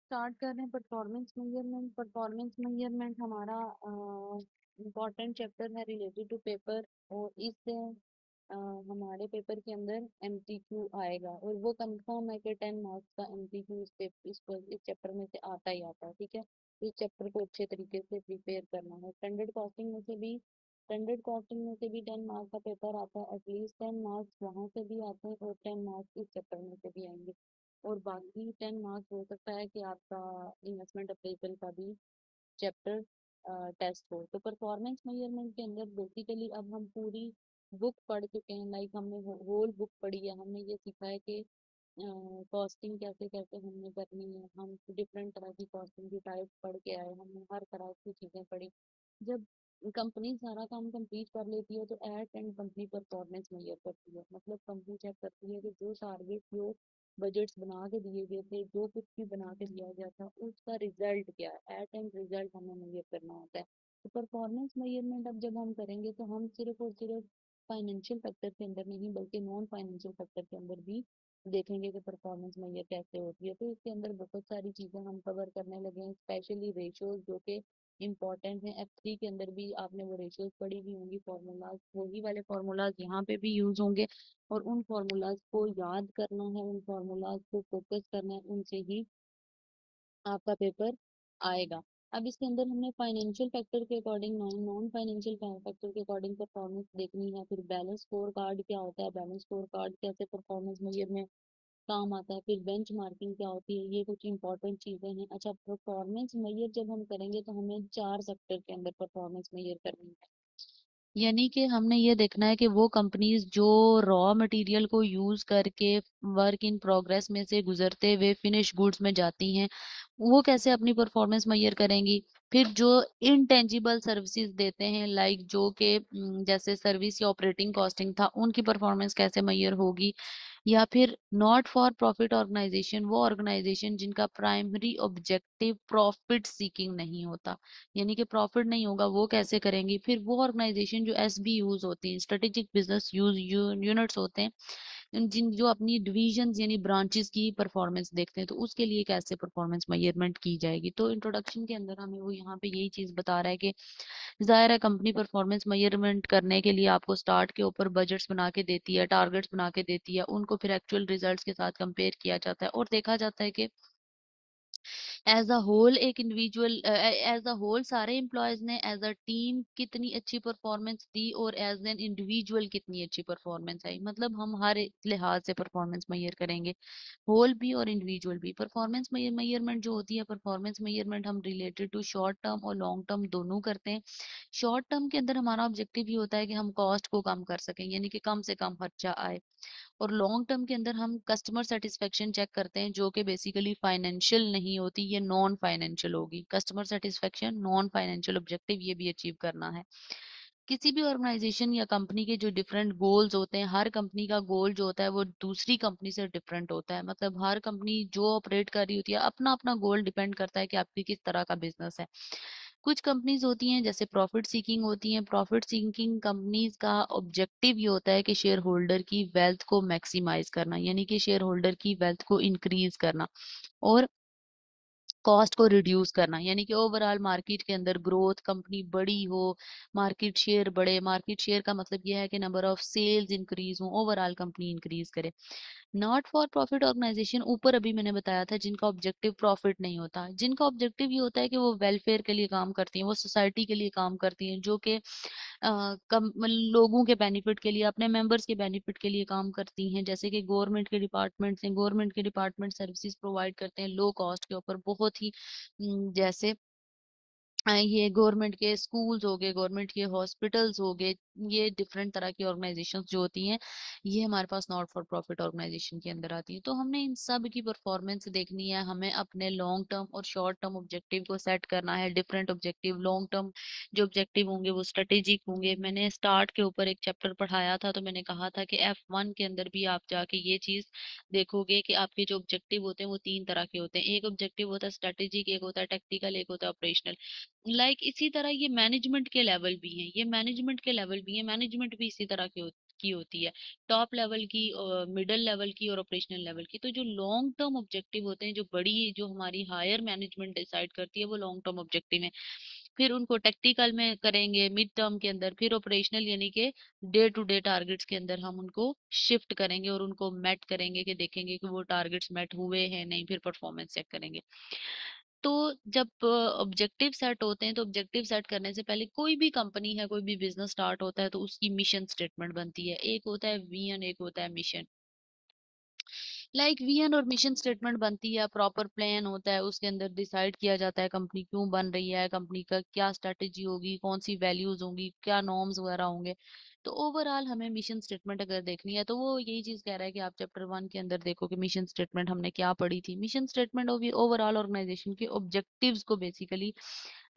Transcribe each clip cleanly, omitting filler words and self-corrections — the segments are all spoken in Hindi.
स्टार्ट कर रहे हैं परफॉर्मेंस मेजरमेंट। परफॉर्मेंस मेजरमेंट हमारा इम्पोर्टेंट चैप्टर है रिलेटेड टू पेपर। और इस हमारे पेपर के अंदर एमसीक्यू आएगा और वो कंफर्म है कि 10 मार्क्स का एमसीक्यू इस चैप्टर में से आता ही आता है। ठीक है, इस चैप्टर को अच्छे तरीके से प्रिपेयर करना है। स्टैंडर्ड कॉस्टिंग में से भी 10 मार्क्स का पेपर आता है। एटलीस्ट 10 मार्क्स वहां से भी आते हैं और 10 मार्क्स इस चैप्टर में से भी आएंगे। और बाकी 10 मार्क्स हो सकता है कि आपका इन्वेस्टमेंट अप्रेजल का भी चैप्टर टेस्ट हो। तो परफॉर्मेंस मेजरमेंट के अंदर बेसिकली अब हम पूरी बुक पढ़ चुके हैं। लाइक हमने होल बुक पढ़ी है। हमने ये सीखा है कि कॉस्टिंग कैसे कैसे हमने करनी है। हम डिफरेंट तरह की कॉस्टिंग की टाइप पढ़ के आए। हमने हर तरह की चीजें पढ़ी। जब कंपनी सारा काम कंप्लीट कर लेती है तो at end company performance measure करती है। मतलब कंपनी चेक करती है कि जो टारगेट, जो बजट्स बना के दिए गए थे, जो कुछ भी बना के दिया गया था, उसका रिजल्ट क्या है। एट एंड रिजल्ट हमें मेजर करना होता है। तो परफॉर्मेंस मेजरमेंट अब जब हम करेंगे तो हम सिर्फ और सिर्फ फाइनेंशियल फैक्टर के अंदर नहीं बल्कि नॉन फाइनेंशियल फैक्टर के अंदर भी देखेंगे कि परफॉर्मेंस मेजर कैसे होती है। तो इसके अंदर बहुत सारी चीजें हम कवर करने लगे हैं, स्पेशली रेशियोज जो कि इम्पोर्टेंट है। F3 के अंदर भी आपने वो रेशियोज पढ़ी हुई होंगी, फॉर्मूलाज, वही वाले फॉर्मूलाज यहाँ पे भी यूज होंगे। और उन फॉर्मूलाज को याद करना है, उन फॉर्मूलाज को फोकस करना है, उनसे ही आपका पेपर आएगा। अब इसके अंदर हमने फाइनेंशियल फैक्टर के अकॉर्डिंग, नॉन फाइनेंशियल फैक्टर के अकॉर्डिंग परफॉर्मेंस देखनी है। फिर बैलेंस स्कोर कार्ड क्या होता है, बैलेंस स्कोर कार्ड कैसे परफॉर्मेंस मेजर में काम आता है। फिर बेंच मार्किंग क्या होती है, ये कुछ इंपॉर्टेंट चीजें हैं। अच्छा, परफॉर्मेंस मेजर जब हम करेंगे तो हमें 4 सेक्टर के अंदर परफॉर्मेंस मेजर करनी है। यानी कि हमने ये देखना है कि वो कंपनीज जो रॉ मटेरियल को यूज करके वर्क इन प्रोग्रेस में से गुजरते हुए फिनिश गुड्स में जाती हैं, वो कैसे अपनी परफॉर्मेंस मेजर करेंगी। फिर जो इनटेंजिबल सर्विसेज देते हैं, लाइक जो के जैसे सर्विस या ऑपरेटिंग कॉस्टिंग था, उनकी परफॉर्मेंस कैसे मेजर होगी। या फिर नॉट फॉर प्रॉफिट ऑर्गेनाइजेशन, वो ऑर्गेनाइजेशन जिनका प्राइमरी ऑब्जेक्टिव प्रॉफिट सीकिंग नहीं होता, यानी कि प्रॉफिट नहीं होगा, वो कैसे करेंगी। फिर वो ऑर्गेनाइजेशन जो एसबी यूज होती है, स्ट्रेटेजिक बिजनेस यूज यूनिट्स होते हैं, जिन जो अपनी डिविजन यानी ब्रांचेस की परफॉर्मेंस देखते हैं, तो उसके लिए कैसे परफॉर्मेंस मेजरमेंट की जाएगी। तो इंट्रोडक्शन के अंदर हमें वो यहाँ पे यही चीज बता रहा है कि जाहिर है कंपनी परफॉर्मेंस मेजरमेंट करने के लिए आपको स्टार्ट के ऊपर बजट्स बना के देती है, टारगेट्स बना के देती है, उनको फिर एक्चुअल रिजल्ट्स के साथ कंपेयर किया जाता है और देखा जाता है कि एज अ होल एक इंडिविजुअल, एज अ होल सारे एम्प्लॉयज ने एज अ टीम कितनी अच्छी परफॉर्मेंस दी और एज एन इंडिविजुअल कितनी अच्छी परफॉर्मेंस आई। मतलब हम हर एक लिहाज से परफॉर्मेंस मेजर करेंगे, होल भी और इंडिविजुअल भी। परफॉर्मेंस मेजरमेंट जो होती है, परफॉर्मेंस मेजरमेंट हम रिलेटेड टू शॉर्ट टर्म और लॉन्ग टर्म दोनों करते हैं। शॉर्ट टर्म के अंदर हमारा ऑब्जेक्टिव ये होता है कि हम कॉस्ट को कम कर सकें, यानी कि कम से कम खर्चा आए। और लॉन्ग टर्म के अंदर हम कस्टमर सेटिस्फेक्शन चेक करते हैं, जो कि बेसिकली फाइनेंशियल नहीं होती, ये नॉन फाइनेंशियल होगी। Customer satisfaction non financial objective ये भी अचीव करना है। किसी भी ऑर्गेनाइजेशन या कंपनी के जो डिफरेंट गोल्स होते हैं, हर कंपनी का गोल जो होता है वो दूसरी कंपनी से डिफरेंट होता है। मतलब हर कंपनी जो ऑपरेट कर रही होती है, अपना अपना गोल डिपेंड करता है कि आपकी किस तरह का बिजनेस है। कुछ कंपनीज होती हैं जैसे प्रॉफिट सीकिंग होती हैं। प्रॉफिट सीकिंग कंपनीज का ऑब्जेक्टिव ये होता है कि शेयर होल्डर की वेल्थ को मैक्सिमाइज करना, यानी कि शेयर होल्डर की वेल्थ को इंक्रीज करना और कॉस्ट को रिड्यूस करना, यानी कि ओवरऑल मार्केट के अंदर ग्रोथ, कंपनी बड़ी हो, मार्केट शेयर बढ़े। मार्केट शेयर का मतलब यह है कि नंबर ऑफ सेल्स इंक्रीज हो, ओवरऑल कंपनी इंक्रीज करे। नॉट फॉर प्रॉफिट ऑर्गेनाइजेशन, ऊपर अभी मैंने बताया था, जिनका ऑब्जेक्टिव प्रॉफिट नहीं होता, जिनका ऑब्जेक्टिव ये होता है कि वो वेलफेयर के लिए काम करती हैं, वो सोसाइटी के लिए काम करती हैं, जो कि कम लोगों के बेनिफिट के लिए, अपने मेंबर्स के बेनिफिट के लिए काम करती हैं। जैसे कि गवर्नमेंट के डिपार्टमेंट्स हैं, गवर्नमेंट के डिपार्टमेंट सर्विसेज प्रोवाइड करते हैं लो कॉस्ट के ऊपर, बहुत ही जैसे ये गवर्नमेंट के स्कूल्स हो गए, गवर्नमेंट के हॉस्पिटल्स हो गए, ये डिफरेंट तरह की ऑर्गेनाइजेशंस जो होती हैं, ये हमारे पास नॉट फॉर प्रॉफिट ऑर्गेनाइजेशन के अंदर आती है। तो हमने इन सब की परफॉर्मेंस देखनी है। हमें अपने लॉन्ग टर्म और शॉर्ट टर्म ऑब्जेक्टिव को सेट करना है। डिफरेंट ऑब्जेक्टिव, लॉन्ग टर्म जो ऑब्जेक्टिव होंगे वो स्ट्रेटेजिक होंगे। मैंने स्टार्ट के ऊपर एक चैप्टर पढ़ाया था, तो मैंने कहा था कि F1 के अंदर भी आप जाके ये चीज देखोगे कि आपके जो ऑब्जेक्टिव होते हैं वो 3 तरह के होते हैं। एक ऑब्जेक्टिव होता है स्ट्रेटेजिक, एक होता है टेक्निकल, एक होता है ऑपरेशनल। इसी तरह ये मैनेजमेंट के लेवल भी हैं, ये मैनेजमेंट के लेवल भी हैं, मैनेजमेंट भी इसी तरह के होते हैं। की होती है, टॉप लेवल की, मिडिल लेवल की और ऑपरेशनल लेवल की। तो जो लॉन्ग टर्म ऑब्जेक्टिव होते हैं, जो बड़ी, जो हमारी हायर मैनेजमेंट डिसाइड करती है, वो लॉन्ग टर्म ऑब्जेक्टिव है। फिर उनको टेक्टिकल में करेंगे मिड टर्म के अंदर, फिर ऑपरेशनल यानी कि डे टू डे टारगेट्स के अंदर हम उनको शिफ्ट करेंगे और उनको मेट करेंगे, कि देखेंगे कि वो टारगेट्स मेट हुए हैं नहीं, फिर परफॉर्मेंस चेक करेंगे। तो जब ऑब्जेक्टिव सेट होते हैं, तो ऑब्जेक्टिव सेट करने से पहले, कोई भी कंपनी है, कोई भी बिजनेस स्टार्ट होता है, तो उसकी मिशन स्टेटमेंट बनती है। एक होता है विजन, एक होता है मिशन। विजन और मिशन स्टेटमेंट बनती है, प्रॉपर प्लान होता है, उसके अंदर डिसाइड किया जाता है कंपनी क्यों बन रही है, कंपनी का क्या स्ट्रेटेजी होगी, कौन सी वैल्यूज होंगी, क्या नॉर्म्स वगैरह होंगे। तो ओवरऑल हमें मिशन स्टेटमेंट अगर देखनी है, तो वो यही चीज कह रहा है कि आप चैप्टर 1 के अंदर देखो कि मिशन स्टेटमेंट हमने क्या पढ़ी थी। मिशन स्टेटमेंट ओवरऑल ऑर्गेनाइजेशन के ऑब्जेक्टिव्स को बेसिकली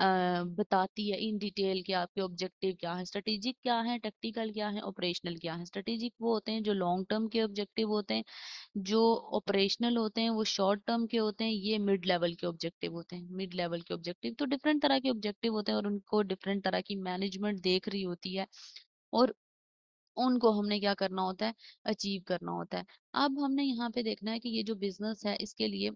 बताती है इन डिटेल कि आपके ऑब्जेक्टिव क्या है, स्ट्रेटेजिक क्या है, टेक्टिकल क्या है, ऑपरेशनल क्या है। स्ट्रेटेजिक वो होते हैं जो लॉन्ग टर्म के ऑब्जेक्टिव होते हैं, जो ऑपरेशनल होते हैं वो शॉर्ट टर्म के होते हैं, ये मिड लेवल के ऑब्जेक्टिव होते हैं। मिड लेवल के ऑब्जेक्टिव तो डिफरेंट तरह के ऑब्जेक्टिव होते हैं, और उनको डिफरेंट तरह की मैनेजमेंट देख रही होती है, और उनको हमने क्या करना होता है, अचीव करना होता है। अब हमने यहाँ पे देखना है कि ये जो बिजनेस है, इसके लिए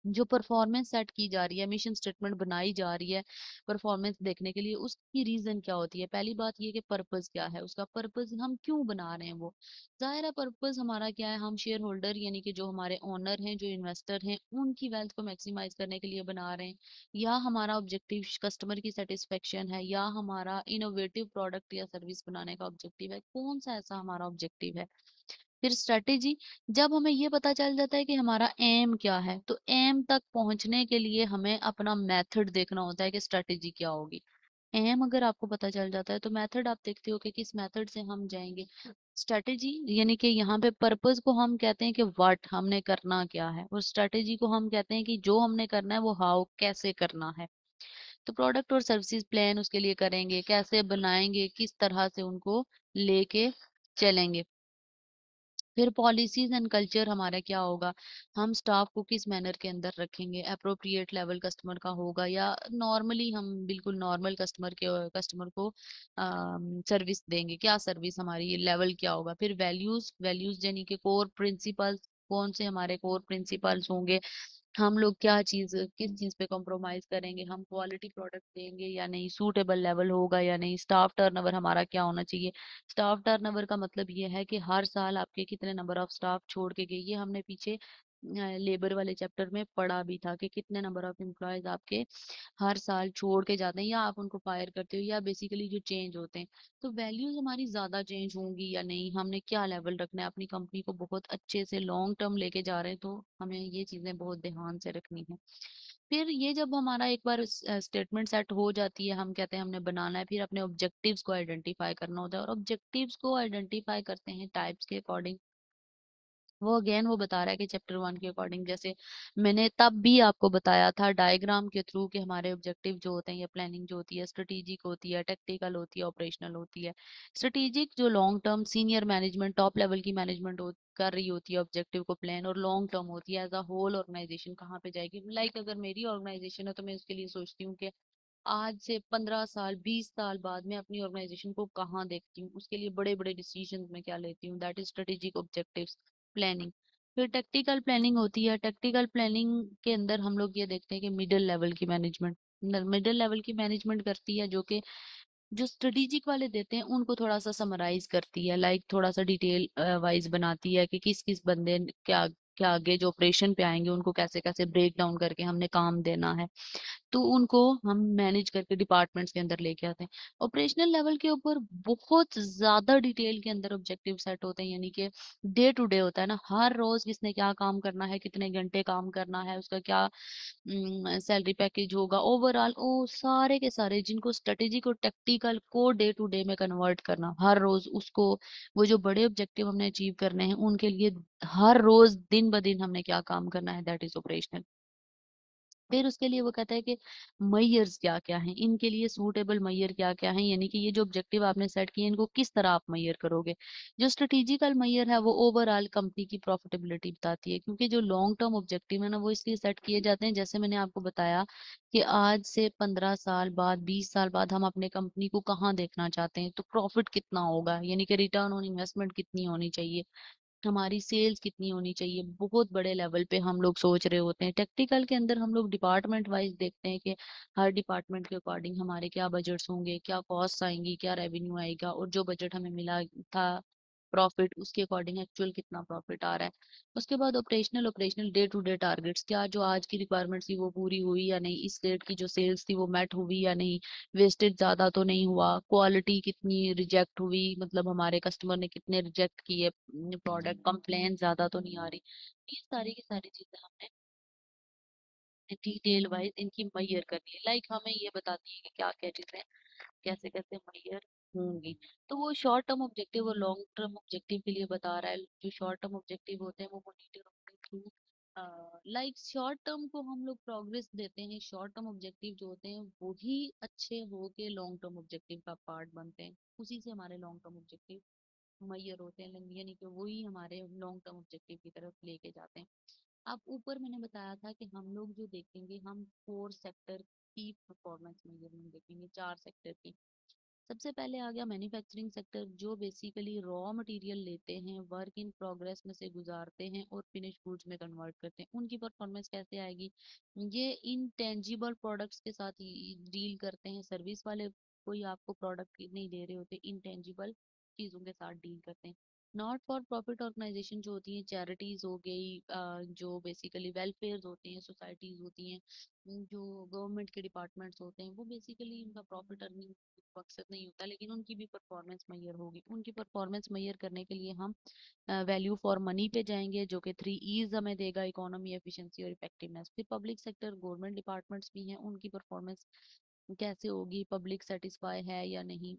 जो परफॉर्मेंस सेट की जा रही है, मिशन स्टेटमेंट बनाई जा रही है परफॉर्मेंस देखने के लिए, उसकी रीजन क्या होती है। पहली बात ये कि पर्पस क्या है, उसका पर्पस हम क्यों बना रहे हैं। वो जाहिर है पर्पस हमारा क्या है, हम शेयर होल्डर यानी कि जो हमारे ओनर हैं, जो इन्वेस्टर हैं, उनकी वेल्थ को मैक्सिमाइज करने के लिए बना रहे हैं, या हमारा ऑब्जेक्टिव कस्टमर की सेटिस्फेक्शन है, या हमारा इनोवेटिव प्रोडक्ट या सर्विस बनाने का ऑब्जेक्टिव है, कौन सा ऐसा हमारा ऑब्जेक्टिव है। फिर स्ट्रेटेजी, जब हमें ये पता चल जाता है कि हमारा एम क्या है, तो एम तक पहुंचने के लिए हमें अपना मेथड देखना होता है कि स्ट्रेटेजी क्या होगी। एम अगर आपको पता चल जाता है, तो मेथड आप देखते हो कि किस मेथड से हम जाएंगे। स्ट्रेटेजी यानी कि यहाँ पे पर्पस को हम कहते हैं कि व्हाट हमने करना क्या है, और स्ट्रेटेजी को हम कहते हैं कि जो हमने करना है वो हाउ कैसे करना है। तो प्रोडक्ट और सर्विसेज प्लान उसके लिए करेंगे, कैसे बनाएंगे, किस तरह से उनको लेके चलेंगे। फिर पॉलिसीज एंड कल्चर हमारा क्या होगा, हम स्टाफ को किस मैनर के अंदर रखेंगे, अप्रोप्रिएट लेवल कस्टमर का होगा, या नॉर्मली हम बिल्कुल नॉर्मल कस्टमर को सर्विस देंगे, क्या सर्विस हमारी लेवल क्या होगा। फिर वैल्यूज, वैल्यूज यानी कि कोर प्रिंसिपल्स, कौन से हमारे कोर प्रिंसिपल्स होंगे, हम लोग क्या चीज, किस चीज पे कॉम्प्रोमाइज करेंगे, हम क्वालिटी प्रोडक्ट देंगे या नहीं, सूटेबल लेवल होगा या नहीं, स्टाफ टर्नओवर हमारा क्या होना चाहिए। स्टाफ टर्नओवर का मतलब ये है कि हर साल आपके कितने नंबर ऑफ स्टाफ छोड़ के गए। ये हमने पीछे लेबर वाले चैप्टर में पढ़ा भी था कि कितने नंबर ऑफ एम्प्लॉयज आपके हर साल छोड़ के जाते हैं, या आप उनको फायर करते हो, या बेसिकली जो चेंज होते हैं। तो वैल्यूज हमारी ज्यादा चेंज होंगी या नहीं, हमने क्या लेवल रखना है, अपनी कंपनी को बहुत अच्छे से लॉन्ग टर्म लेके जा रहे हैं, तो हमें ये चीजें बहुत ध्यान से रखनी है। फिर ये जब हमारा एक बार स्टेटमेंट सेट हो जाती है, हम कहते हैं हमने बनाना है, फिर अपने ऑब्जेक्टिव्स को आइडेंटिफाई करना होता है, और ऑब्जेक्टिव्स को आइडेंटिफाई करते हैं टाइप्स के अकॉर्डिंग। वो अगेन वो बता रहा है कि चैप्टर 1 के अकॉर्डिंग, जैसे मैंने तब भी आपको बताया था डायग्राम के थ्रू कि हमारे ऑब्जेक्टिव जो होते हैं, या प्लानिंग जो होती है, स्ट्रेटेजिक होती है, टेक्टिकल होती है, ऑपरेशनल होती है। स्ट्रेटेजिक जो long term senior management, top level की मैनेजमेंट कर रही होती है ऑब्जेक्टिव को प्लान, और लॉन्ग टर्म होती है एज अ होल ऑर्गेनाइजेशन कहाँ पे जाएगी। अगर मेरी ऑर्गेनाइजेशन है, तो मैं उसके लिए सोचती हूँ कि आज से 15 साल 20 साल बाद मैं अपनी ऑर्गेनाइजेशन को कहाँ देखती हूँ, उसके लिए बड़े बड़े डिसीजन मैं क्या लेती हूँ, that is strategic objectives planning. फिर टेक्टिकल प्लानिंग होती है। टेक्टिकल प्लानिंग के अंदर हम लोग ये देखते हैं कि मिडिल लेवल की मैनेजमेंट, मिडिल लेवल की मैनेजमेंट करती है, जो कि जो स्ट्रेटेजिक वाले देते हैं उनको थोड़ा सा समराइज करती है, थोड़ा सा डिटेल वाइज बनाती है कि किस किस बंदे क्या क्या आगे जो ऑपरेशन पे आएंगे उनको कैसे कैसे ब्रेक डाउन करके हमने काम देना है। तो उनको हम मैनेज करके डिपार्टमेंट्स के अंदर लेके आते हैं। ऑपरेशनल लेवल के ऊपर बहुत ज्यादा डिटेल के अंदर ऑब्जेक्टिव सेट होते हैं, यानी कि डे टू डे होता है ना, हर रोज किसने क्या काम करना है, कितने घंटे काम करना है, उसका क्या सैलरी पैकेज होगा, ओवरऑल वो सारे के सारे जिनको स्ट्रेटेजिक और टेक्टिकल को डे टू डे में कन्वर्ट करना हर रोज उसको, वो जो बड़े ऑब्जेक्टिव हमने अचीव करने हैं उनके लिए हर रोज दिन ब दिन हमने क्या काम करना है, दैट इज ऑपरेशनल। फिर उसके लिए वो कहता है कि मैयर्स क्या क्या हैं, इनके लिए सूटेबल मैयर क्या क्या हैं, यानी कि ये जो ऑब्जेक्टिव आपने सेट किए इनको किस तरह आप मैयर करोगे। जो स्ट्रेटेजिकल मैयर है वो ओवरऑल कंपनी की प्रॉफिटेबिलिटी बताती है, क्योंकि जो लॉन्ग टर्म ऑब्जेक्टिव है ना वो इसलिए सेट किए जाते हैं, जैसे मैंने आपको बताया कि आज से 15 साल बाद, 20 साल बाद हम अपने कंपनी को कहाँ देखना चाहते हैं, तो प्रॉफिट कितना होगा, यानी कि रिटर्न ऑन इन्वेस्टमेंट कितनी होनी चाहिए, हमारी सेल्स कितनी होनी चाहिए, बहुत बड़े लेवल पे हम लोग सोच रहे होते हैं। टेक्निकल के अंदर हम लोग डिपार्टमेंट वाइज देखते हैं कि हर डिपार्टमेंट के अकॉर्डिंग हमारे क्या बजट्स होंगे, क्या कॉस्ट आएंगी, क्या रेवेन्यू आएगा, और जो बजट हमें मिला था प्रॉफिट, उसके अकॉर्डिंग एक्चुअल कितना प्रॉफिट आ रहा है। उसके बाद operational day to day targets, क्या जो आज की रिक्वायरमेंट्स थी वो पूरी हुई या नहीं, इस डेट की जो सेल्स थी वो मेट हुई या नहीं, वेस्टेज ज्यादा तो नहीं हुआ, क्वालिटी कितनी रिजेक्ट हुई, मतलब हमारे कस्टमर ने कितने रिजेक्ट किए प्रोडक्ट, कंप्लेन ज्यादा तो नहीं आ रही। ये सारी की सारी चीजें हमने डिटेल वाइज इनकी मैयर करनी है, लाइक हमें ये बताती है कि क्या क्या चीजें कैसे कैसे मैयर होंगी। तो वो शॉर्ट टर्म ऑब्जेक्टिव और लॉन्ग टर्म ऑब्जेक्टिव के लिए बता रहा है। जो शॉर्ट टर्म ऑब्जेक्टिव होते हैं वो मॉनिटर होते हैं थ्रू, लाइक शॉर्ट टर्म को हम लोग प्रोग्रेस देते हैं, शॉर्ट टर्म ऑब्जेक्टिव जो होते हैं वही अच्छे हो के लॉन्ग टर्म ऑब्जेक्टिव का पार्ट बनते हैं, उसी से हमारे लॉन्ग टर्म ऑब्जेक्टिव मैयर होते हैं, यानी कि वही हमारे लॉन्ग टर्म ऑब्जेक्टिव की तरफ लेके जाते हैं। अब ऊपर मैंने बताया था कि हम लोग जो देखेंगे, हम 4 सेक्टर की परफॉर्मेंस मेजरमेंट देखेंगे, 4 सेक्टर की। सबसे पहले आ गया मैन्युफैक्चरिंग सेक्टर, जो बेसिकली रॉ मटेरियल लेते हैं, वर्क इन प्रोग्रेस में से गुजारते हैं और फिनिश गुड्स में कन्वर्ट करते हैं। उनकी परफॉर्मेंस कैसे आएगी, ये इनटेंजिबल प्रोडक्ट्स के साथ डील करते हैं। सर्विस वाले कोई आपको प्रोडक्ट नहीं दे रहे होते, इनटेंजिबल चीजों के साथ डील करते हैं। नॉट फॉर प्रॉफिट ऑर्गेनाइजेशन जो होती हैं, चैरिटीज हो गई, जो बेसिकली वेलफेयर होते हैं, सोसाइटीज होती हैं, जो गवर्नमेंट के डिपार्टमेंट्स होते हैं, वो बेसिकली इनका प्रॉफिट अर्निंग मकसद नहीं होता, लेकिन उनकी भी परफॉर्मेंस मैयर होगी। उनकी परफॉर्मेंस मैयर करने के लिए हम वैल्यू फॉर मनी पे जाएंगे, जो कि 3 E's हमें देगा, इकोनॉमी, एफिशिएंसी और इफेक्टिवनेस। फिर पब्लिक सेक्टर, गवर्नमेंट डिपार्टमेंट्स भी हैं, उनकी परफॉर्मेंस कैसे होगी, पब्लिक सेटिस्फाई है या नहीं,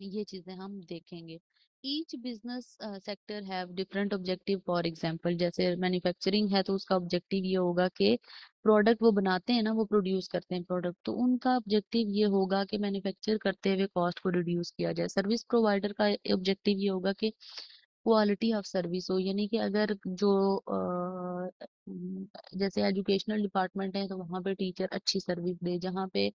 ये चीजें हम देखेंगे। Each business sector have different objective, for example जैसे मैन्युफैक्चरिंग है तो उसका ऑब्जेक्टिव ये होगा कि प्रोडक्ट वो बनाते हैं ना, वो प्रोड्यूस करते हैं प्रोडक्ट, तो उनका ऑब्जेक्टिव ये होगा कि मैन्युफैक्चर करते हुए कॉस्ट को रिड्यूस किया जाए। सर्विस प्रोवाइडर का ऑब्जेक्टिव ये होगा कि क्वालिटी ऑफ सर्विस हो, यानी कि अगर जो जैसे एजुकेशनल डिपार्टमेंट है तो वहाँ पे टीचर अच्छी सर्विस दे, जहाँ पे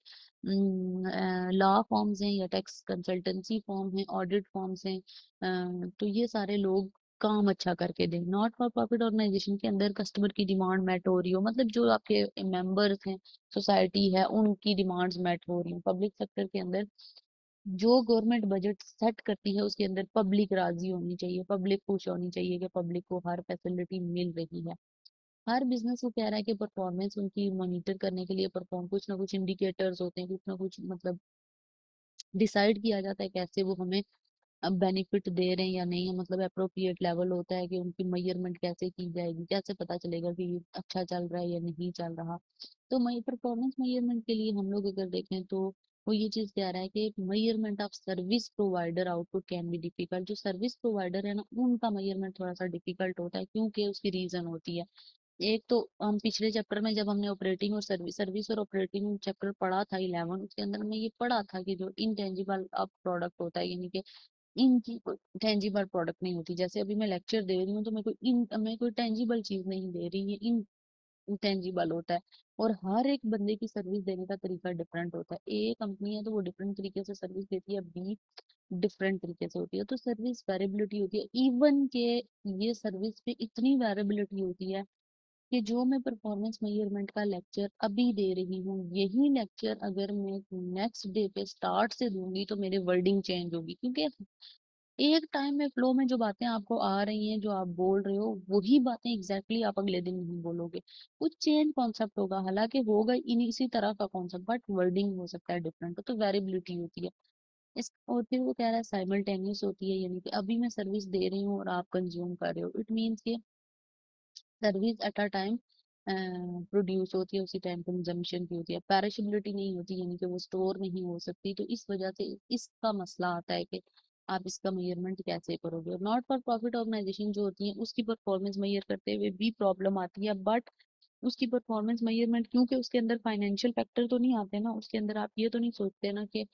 लॉ फॉर्म्स हैं या टैक्स कंसल्टेंसी फॉर्म है, ऑडिट फॉर्म्स हैं, तो ये सारे लोग काम अच्छा करके दें। नॉट फॉर प्रॉफिट ऑर्गेनाइजेशन के अंदर कस्टमर की डिमांड मेट हो रही हो, मतलब जो आपके मेंबर्स हैं, सोसाइटी है, उनकी डिमांड्स मेट हो रही हो। पब्लिक सेक्टर के अंदर जो गवर्नमेंट बजट सेट करती है उसके अंदर पब्लिक राजी होनी चाहिए, पब्लिक खुश होनी चाहिए कि पब्लिक को हर फैसिलिटी मिल रही है। हर बिजनेस को कह रहा है कि परफॉर्मेंस उनकी मॉनिटर करने के लिए परफॉर्म कुछ ना कुछ इंडिकेटर्स होते हैं, कुछ ना कुछ मतलब डिसाइड किया जाता है कैसे वो हमें बेनिफिट दे रहे हैं या नहीं है, मतलब अप्रोप्रिएट लेवल होता है कि उनकी मेजरमेंट कैसे की जाएगी, कैसे पता चलेगा कि ये अच्छा चल रहा है या नहीं चल रहा। तो मई परफॉर्मेंस मेजरमेंट के लिए हम लोग अगर देखें तो वो ये चीज कह रहा है कि measurement of service provider output can be difficult. जो सर्विस प्रोवाइडर है ना, उनका मेजरमेंट थोड़ा सा डिफिकल्ट होता है, क्योंकि उसकी रीजन होती है। एक तो हम पिछले चैप्टर में जब हमने ऑपरेटिंग और सर्विस और ऑपरेटिंग चैप्टर पढ़ा था 11, उसके अंदर में ये पढ़ा था कि जो इनटेंजिबल अब प्रोडक्ट होता है, यानी कि इनकी कोई टेंजिबल प्रोडक्ट नहीं होती। जैसे अभी मैं लेक्चर दे रही हूँ तो मैं कोई टेंजिबल चीज नहीं दे रही, ये इनटेंजिबल होता है। और हर एक बंदे की सर्विस देने का तरीका डिफरेंट होता है। ए कंपनी है तो वो डिफरेंट तरीके से सर्विस देती है, बी डिफरेंट तरीके से होती है, तो सर्विस वेरिएबिलिटी होती है। इवन के ये सर्विस पे इतनी वेरिएबिलिटी होती है कि जो मैं परफॉर्मेंस मेजरमेंट का लेक्चर अभी दे रही हूँ, यही लेक्चर अगर मैं नेक्स्ट डे पे स्टार्ट से दूंगी तो मेरी वर्डिंग चेंज होगी, क्योंकि एक टाइम में फ्लो में जो बातें आपको आ रही हैं, जो आप बोल रहे हो, वही बातें एग्जैक्टली आप अगले दिन नहीं बोलोगे। कुछ चेंज कॉन्सेप्ट होगा, हालांकि होगा इन इसी तरह का कॉन्सेप्ट, बट वर्डिंग हो सकता है डिफरेंट, तो वेरिएबिलिटी होती है इस। और फिर वो कह रहा है साइमल्टेनियस होती है, यानी कि अभी मैं सर्विस दे रही हूँ और आप कंज्यूम कर रहे हो, इट मीन्स कि service at a time produce होती है, उसी टाइम कंजम्पशन की होती है, पेरिशेबिलिटी नहीं होती, यानी कि वो स्टोर नहीं हो सकती। तो इस वजह से इसका मसला आता है कि आप इसका मेजरमेंट कैसे करोगे। और नॉट फॉर प्रॉफिट ऑर्गेनाइजेशन जो होती है उसकी परफॉर्मेंस मेजर करते हुए भी प्रॉब्लम आती है, बट उसकी परफॉर्मेंस मेजरमेंट, क्योंकि उसके अंदर फाइनेंशियल फैक्टर तो नहीं आते ना उसके अंदर। आप ये तो नहीं सोचते ना कि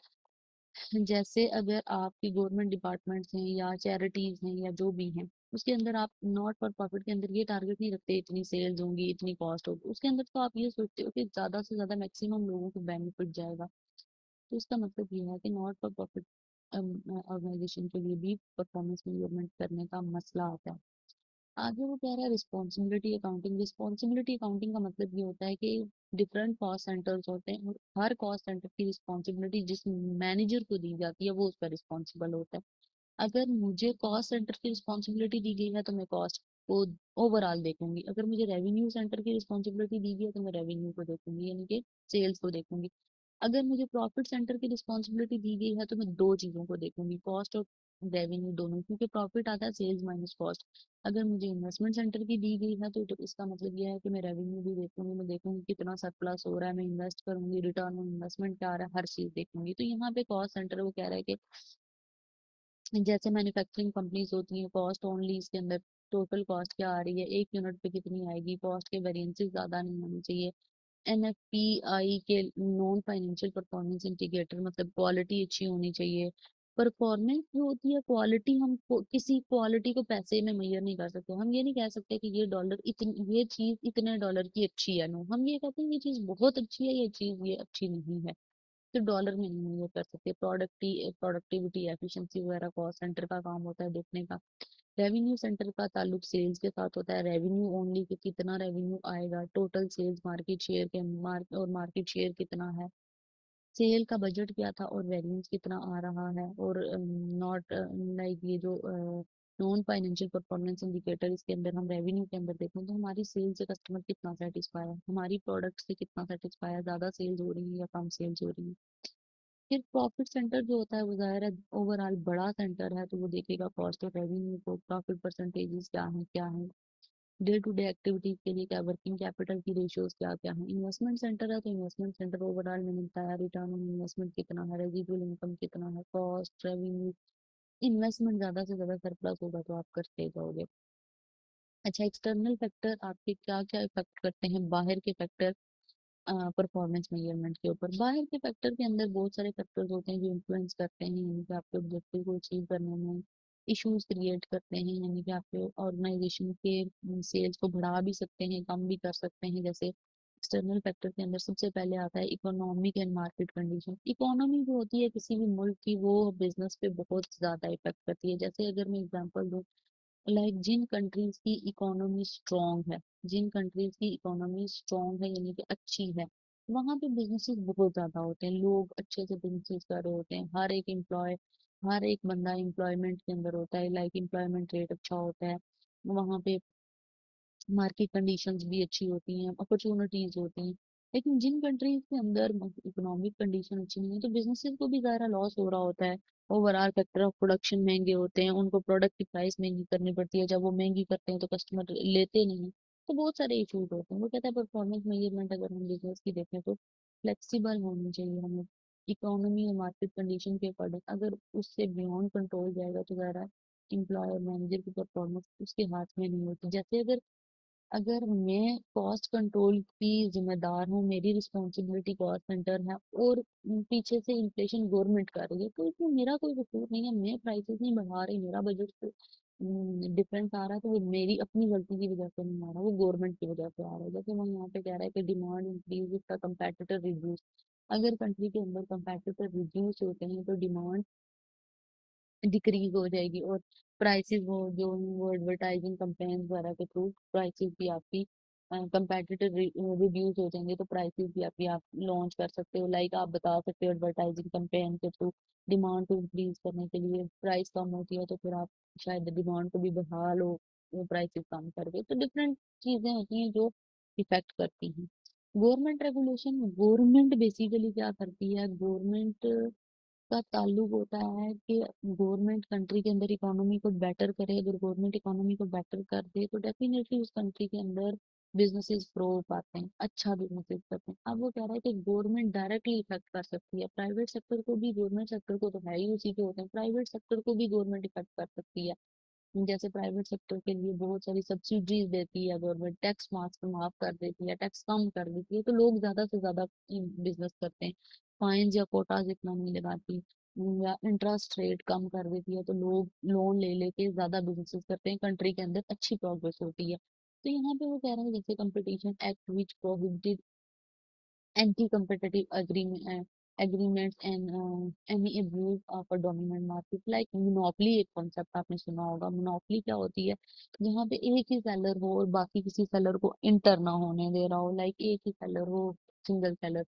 जैसे अगर आपकी गवर्नमेंट डिपार्टमेंट्स हैं या चैरिटीज हैं या जो भी हैं, उसके अंदर आप नॉट फॉर प्रॉफिट के अंदर ये टारगेट नहीं रखते इतनी सेल्स होंगी इतनी कॉस्ट होगी। उसके अंदर तो आप ये सोचते हो कि ज्यादा से ज्यादा मैक्सिमम लोगों को बेनिफिट जाएगा। तो इसका मतलब ये है कि नॉट फॉर प्रॉफिट ऑर्गेनाइजेशन के लिए भी परफॉर्मेंस मेजरमेंट करने का मसला आता है। आगे वो कह रहा है रिस्पॉन्सिबिलिटी अकाउंटिंग। रिस्पॉन्सिबिलिटी अकाउंटिंग का मतलब ये होता है कि डिफरेंट कॉस्ट सेंटर्स होते हैं और हर कॉस्ट सेंटर की रिस्पॉन्सिबिलिटी जिस मैनेजर को दी जाती है वो उसका रिस्पॉन्सिबल होता है। अगर मुझे कॉस्ट सेंटर की रिस्पॉन्सिबिलिटी दी गई है तो मैं कॉस्ट को ओवरऑल देखूंगी। अगर मुझे रेवेन्यू सेंटर की रिस्पॉन्सिबिलिटी दी गई है तो मैं रेवेन्यू को देखूंगी, यानी कि सेल्स को देखूंगी। अगर मुझे प्रॉफिट सेंटर की रिस्पॉन्सिबिलिटी दी गई है तो मैं दो चीजों को देखूंगी, कॉस्ट और रेवेन्यू दोनों, क्योंकि प्रॉफिट आता है सेल्स माइनस कॉस्ट। अगर मुझे इन्वेस्टमेंट सेंटर की दी गई है तो इसका मतलब यह है कि मैं रेवेन्यू भी देखूंगी, मैं देखूंगी कितना सरप्लस हो रहा है, मैं इन्वेस्ट करूंगी, रिटर्न ऑन इन्वेस्टमेंट क्या आ रहा है, हर चीज देखूंगी। तो यहाँ पे कॉस्ट सेंटर वो कह रहा है कि जैसे मैन्युफैक्चरिंग कंपनीज होती हैं, कॉस्ट ओनली इसके अंदर टोटल कॉस्ट क्या आ रही है, एक यूनिट पे कितनी आएगी, कॉस्ट के वेरिएंसेस ज्यादा नहीं होने चाहिए। एनएफपीआई के नॉन फाइनेंशियल परफॉर्मेंस इंडिकेटर मतलब क्वालिटी अच्छी होनी चाहिए। परफॉर्मेंस जो होती है क्वालिटी, हम किसी क्वालिटी को पैसे में मेजर नहीं कर सकते। हम ये नहीं कह सकते कि ये डॉलर इतनी, ये चीज इतने डॉलर की अच्छी है। नो, हम ये कहते हैं ये चीज बहुत अच्छी है, ये चीज ये अच्छी नहीं है। तो डॉलर में नहीं मेजर कर सकते। प्रोडक्टिविटी एफिशिएंसी वगैरह कॉस्ट सेंटर का काम होता है देखने का। रेवेन्यू सेंटर का ताल्लुक सेल्स के साथ होता है। रेवेन्यू ओनली कि कितना रेवेन्यू आएगा, टोटल सेल्स, मार्केट शेयर के मार्केट शेयर कितना है, सेल का बजट क्या था और वेरिएंस कितना आ रहा है। और नॉट लाइक ये जो नॉन फाइनेंशियल परफॉर्मेंस इंडिकेटर, इसके अंदर हम रेवेन्यू के अंदर देखें तो हमारी सेल से कस्टमर कितना सेटिस्फाई है, हमारी प्रोडक्ट से कितना सेटिस्फाई है, ज्यादा सेल्स हो रही है या कम सेल्स हो रही है। फिर प्रॉफिट सेंटर जो होता है वो जाहिर है ओवरऑल बड़ा सेंटर है तो वो देखेगा कॉस्ट और रेवेन्यू को, प्रॉफिट परसेंटेजेस क्या है, डे टू डे एक्टिविटीज के लिए क्या, वर्किंग कैपिटल की रेशियोज क्या क्या है। इन्वेस्टमेंट सेंटर है तो इन्वेस्टमेंट सेंटर ओवरऑल मैंने बताया, रिटर्न ऑन इन्वेस्टमेंट कितना है, रेजिडुअल इनकम कितना है, कॉस्ट रेवेन्यू। इन्वेस्टमेंट ज्यादा से ज्यादा सरप्लस होगा तो आप करते जाओगे। अच्छा, एक्सटर्नल फैक्टर आपके क्या क्या इफेक्ट करते हैं, बाहर के फैक्टर परफॉर्मेंस मेजरमेंट के ऊपर। बाहर के फैक्टर के अंदर बहुत सारे फैक्टर्स होते हैं जो इन्फ्लुएंस करते हैं, यानी कि आपके ऑब्जेक्टिव को अचीव करने में इश्यूज क्रिएट करते हैं, यानी कि आपके ऑर्गेनाइजेशन के सेल्स को बढ़ा भी सकते हैं कम भी कर सकते हैं। जैसे एक्सटर्नल फैक्टर के अंदर सबसे पहले आता है economic and market condition. Economy जो होती है किसी भी मुल्क की वो बिजनेस पे बहुत ज्यादा इफेक्ट करती है। जैसे अगर मैं एग्जांपल दूं, लाइक जिन कंट्रीज की इकोनॉमी स्ट्रांग है, जिन कंट्रीज की इकोनॉमी स्ट्रांग है यानी कि अच्छी है, वहां पे बिजनेसेस बहुत ज्यादा होते हैं, लोग अच्छे से बिजनेस कर रहे होते हैं, हर एक बंदा एम्प्लॉयमेंट के अंदर होता है, लाइक एम्प्लॉयमेंट रेट अच्छा होता है वहां पे, मार्केट कंडीशंस भी अच्छी होती हैं, अपॉर्चुनिटीज होती हैं। लेकिन जिन कंट्रीज के अंदर इकोनॉमिक कंडीशन अच्छी नहीं है तो बिजनेसेस को भी ज़्यादा लॉस हो रहा होता है। ओवरऑल फैक्टर ऑफ प्रोडक्शन महंगे होते हैं, उनको प्रोडक्ट की प्राइस महंगी करनी पड़ती है, जब वो महंगी करते हैं तो कस्टमर लेते नहीं। तो बहुत सारे इशूज होते हैं। वो कहता है परफॉर्मेंस मेजरमेंट अगर हम बिजनेस की देखें तो फ्लेक्सिबल होनी चाहिए हमें, इकोनॉमी और मार्केट कंडीशन के अकॉर्डिंग। अगर उससे बियॉन्ड कंट्रोल जाएगा तो ज़्यादा एम्प्लॉयर मैनेजर की परफॉर्मेंस उसके हाथ में नहीं होती। जैसे अगर अगर मैं कॉस्ट कंट्रोल की जिम्मेदार हूँ, मेरी रिस्पॉन्सिबिलिटी कॉस्ट सेंटर है और पीछे से इन्फ्लेशन गवर्नमेंट कर रही है तो इसमें मेरा कोई कसूर नहीं है, मैं प्राइसेस नहीं बढ़ा रही, मेरा बजट से डिफरेंस आ रहा है तो वो मेरी अपनी गलती की वजह से नहीं आ रहा, वो गवर्नमेंट की वजह से आ रहा है। जैसे वो यहाँ पे कह रहा है कि डिमांड इंक्रीज का कंपेटिटर रिड्यूस। अगर कंट्री के अंदर कंपेटिटर रिड्यूस होते हैं तो डिमांड डिक्रीज हो जाएगी और प्राइसेस वो एडवर्टाइजिंग कैंपेन वगैरह के थ्रू प्राइसेस भी आपकी कंपेटिटिव रिड्यूस हो जाएंगे तो प्राइसेस भी आपकी आप लॉन्च कर सकते हो। लाइक आप बता सकते हो एडवर्टाइजिंग कैंपेन के थ्रू डिमांड को इंक्रीज करने के लिए प्राइस कम होती है तो फिर आप शायद डिमांड को भी बढ़ा लो प्राइसेस कम करके। तो डिफरेंट चीजें होती हैं जो इफेक्ट करती हैं। गवर्नमेंट रेगुलेशन, गवर्नमेंट बेसिकली क्या करती है, गवर्नमेंट का ताल्लुक होता है कि गवर्नमेंट कंट्री के अंदर इकोनॉमी को बेटर करे। अगर गवर्नमेंट इकोनॉमी को बेटर कर दे तो डेफिनेटली उस कंट्री के अंदर बिजनेसेस ग्रो हो पाते हैं, अच्छा बिजनेसेस करते हैं। अब वो कह रहा है कि गवर्नमेंट डायरेक्टली इफेक्ट कर सकती है प्राइवेट सेक्टर को भी, गवर्नमेंट सेक्टर को तो है ही उसी के होते हैं, प्राइवेट सेक्टर को भी गवर्नमेंट इफेक्ट कर सकती है। जैसे प्राइवेट सेक्टर के लिए बहुत सारी सब्सिडीज देती है गवर्नमेंट, टैक्स माफ कर देती है, टैक्स कम कर देती है, तो लोग ज्यादा से ज्यादा बिजनेस करते हैं। फाइन्स या कोटाज इतना नहीं लगाती, या इंटरेस्ट रेट कम कर देती है, तो लोग लोन ले लेके ज्यादा बिजनेस करते हैं, कंट्री के अंदर अच्छी प्रोग्रेस होती है। तो यहाँ पे वो कह रहे हैं जैसे competition act which prohibited anti-competitive agreements and any abuse of a dominant market like monopoly। एक कॉन्सेप्ट आपने सुना होगा, मोनोपोली क्या होती है, जहाँ पे एक ही सेलर हो और बाकी किसी सेलर को इंटर ना होने दे रहा हो, लाइक एक ही सेलर हो, सिंगल सेलर।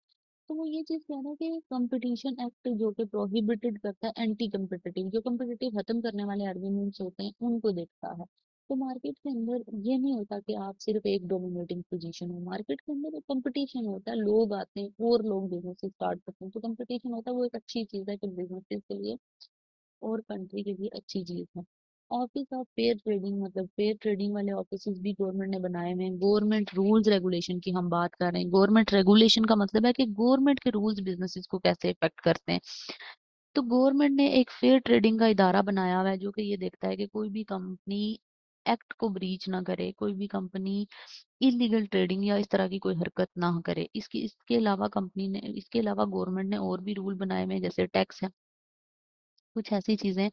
तो वो ये चीज कह रहा है कि कंपटीशन एक्ट जो कि प्रोहिबिटेड करता है एंटी कम्पिटिटिव, जो कम्पिटिटिव खत्म करने वाले आर्ग्यूमेंट्स होते हैं उनको देखता है। तो मार्केट के अंदर ये नहीं होता कि आप सिर्फ एक डोमिनेटिंग पोजीशन हो, मार्केट के अंदर कंपटीशन होता है, लोग आते हैं और लोग बिजनेस स्टार्ट करते हैं, तो कंपटीशन होता है, वो एक अच्छी चीज है कि बिजनेस के लिए और कंट्री के लिए अच्छी चीज है। ऑफिस ऑफ फेयर ट्रेडिंग, मतलब फेयर ट्रेडिंग वाले ऑफिस भी गवर्नमेंट ने बनाए हुए हैं। गवर्नमेंट रूल्स रेगुलेशन की हम बात कर रहे हैं, गवर्नमेंट रेगुलेशन का मतलब है कि गवर्नमेंट के रूल्स बिजनेसेस को कैसे इफेक्ट करते हैं। तो गवर्नमेंट ने एक फेयर ट्रेडिंग का इदारा बनाया हुआ है जो कि ये देखता है कि कोई भी कंपनी एक्ट को ब्रीच ना करे, कोई भी कंपनी इलीगल ट्रेडिंग या इस तरह की कोई हरकत ना करे। इसके अलावा कंपनी ने, इसके अलावा गवर्नमेंट ने और भी रूल बनाए हुए हैं, जैसे टैक्स है, कुछ ऐसी चीजें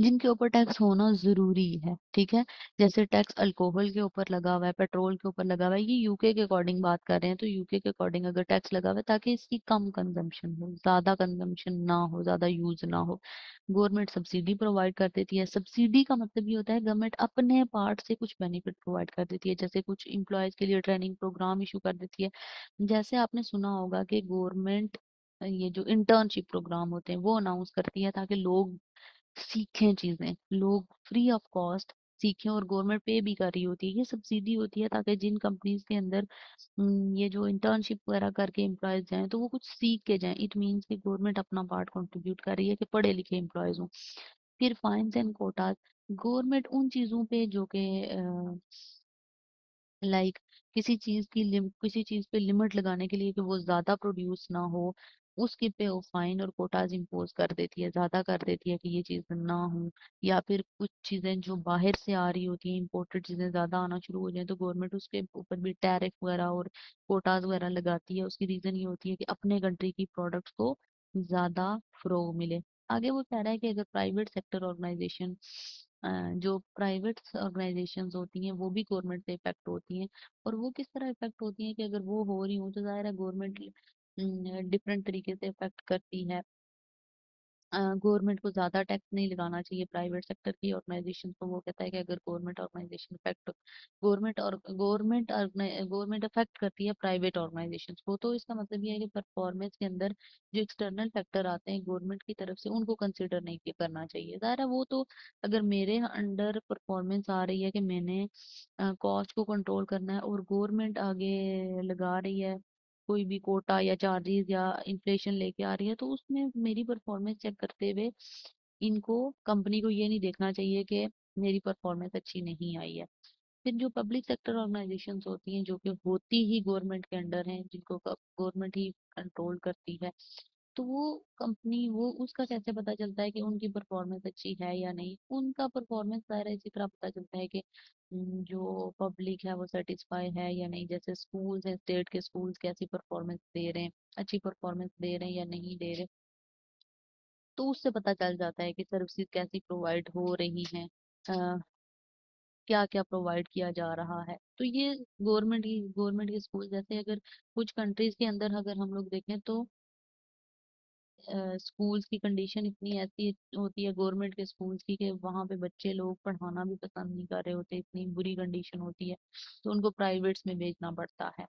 जिनके ऊपर टैक्स होना जरूरी है, ठीक है। जैसे टैक्स अल्कोहल के ऊपर लगा हुआ है, पेट्रोल के ऊपर लगा हुआ है, ये यूके के अकॉर्डिंग बात कर रहे हैं, तो यूके के अकॉर्डिंग अगर टैक्स लगा हुआ है ताकि इसकी कम कंजम्पशन हो, ज्यादा कंजम्पशन ना हो, ज्यादा यूज ना हो। गवर्नमेंट सब्सिडी प्रोवाइड कर देती है, सब्सिडी का मतलब ये होता है गवर्नमेंट अपने पार्ट से कुछ बेनिफिट प्रोवाइड कर देती है, जैसे कुछ इंप्लॉयज के लिए ट्रेनिंग प्रोग्राम इशू कर देती है। जैसे आपने सुना होगा कि गवर्नमेंट ये जो इंटर्नशिप प्रोग्राम होते हैं वो अनाउंस करती है ताकि लोग सीखें चीजें, लोग फ्री ऑफ कॉस्ट सीखें, और गवर्नमेंट पे भी कर रही होती है, ये सब्सिडी होती है ताकि जिन कंपनीज के अंदर ये जो इंटर्नशिप वगैरह करके एम्प्लॉयज जाएं तो वो कुछ सीख के जाएं। इट मीन्स कि गवर्नमेंट अपना पार्ट कंट्रीब्यूट कर रही है कि पढ़े लिखे एम्प्लॉयज हों। फिर फाइन्स एंड कोटाज, गवर्नमेंट उन चीजों पे जो कि लाइक किसी चीज पे लिमिट लगाने के लिए कि वो ज्यादा प्रोड्यूस ना हो, उसके पे वो फाइन और कोटाज इम्पोज कर देती है, ज्यादा कर देती है कि ये चीज ना हो। या फिर कुछ चीजें जो बाहर से आ रही होती हैं, इंपोर्टेड चीजें ज्यादा आना शुरू हो जाए, तो गवर्नमेंट उसके ऊपर भी टैरिफ वगैरह और कोटाज वगैरह लगाती है। उसकी रीजन ये होती है कि अपने कंट्री की प्रोडक्ट्स को ज्यादा फरोग मिले। आगे वो कह रहा है कि अगर प्राइवेट सेक्टर ऑर्गेनाइजेशन, जो प्राइवेट ऑर्गेनाइजेशन होती हैं वो भी गवर्नमेंट से इफेक्ट होती हैं। और वो किस तरह इफेक्ट होती हैं कि अगर वो हो रही हूँ तो जाहिर है गवर्नमेंट डिफरेंट तरीके से इफेक्ट करती है। गवर्नमेंट को ज्यादा टैक्स नहीं लगाना चाहिए प्राइवेट सेक्टर की ऑर्गेनाइजेशन को। वो कहता है कि अगर government organisation effect, government affect करती है प्राइवेट ऑर्गेनाइजेशन को, तो इसका मतलब ये है कि परफॉर्मेंस के अंदर जो एक्सटर्नल फैक्टर आते हैं गवर्नमेंट की तरफ से उनको कंसिडर नहीं करना चाहिए। ज़ाहिर है वो तो, अगर मेरे अंडर परफॉर्मेंस आ रही है कि मैंने कॉस्ट को कंट्रोल करना है और गवर्नमेंट आगे लगा रही है कोई भी कोटा या चार्जेस या इन्फ्लेशन लेके आ रही है, तो उसमें मेरी परफॉर्मेंस चेक करते हुए इनको, कंपनी को ये नहीं देखना चाहिए कि मेरी परफॉर्मेंस अच्छी नहीं आई है। फिर जो पब्लिक सेक्टर ऑर्गेनाइजेशंस होती हैं जो कि होती ही गवर्नमेंट के अंडर हैं, जिनको गवर्नमेंट ही कंट्रोल करती है, तो वो कंपनी, वो उसका कैसे पता चलता है कि उनकी परफॉर्मेंस अच्छी है या नहीं। उनका परफॉर्मेंस सारा इसी तरह पता चलता है कि जो पब्लिक है वो सेटिस्फाई है या नहीं। जैसे स्कूल्स हैं, स्टेट के स्कूल्स कैसी परफॉर्मेंस दे रहे हैं, अच्छी परफॉर्मेंस दे रहे हैं या नहीं दे रहे, तो उससे पता चल जाता है कि सर्विसेज कैसी प्रोवाइड हो रही हैं, क्या क्या प्रोवाइड किया जा रहा है। तो ये गवर्नमेंट के स्कूल, जैसे अगर कुछ कंट्रीज के अंदर अगर हम लोग देखें तो स्कूल्स की कंडीशन इतनी ऐसी होती है गवर्नमेंट के स्कूल्स की कि वहाँ पे बच्चे लोग पढ़ाना भी पसंद नहीं कर रहे होते, इतनी बुरी कंडीशन होती है, तो उनको प्राइवेट्स में भेजना पड़ता है।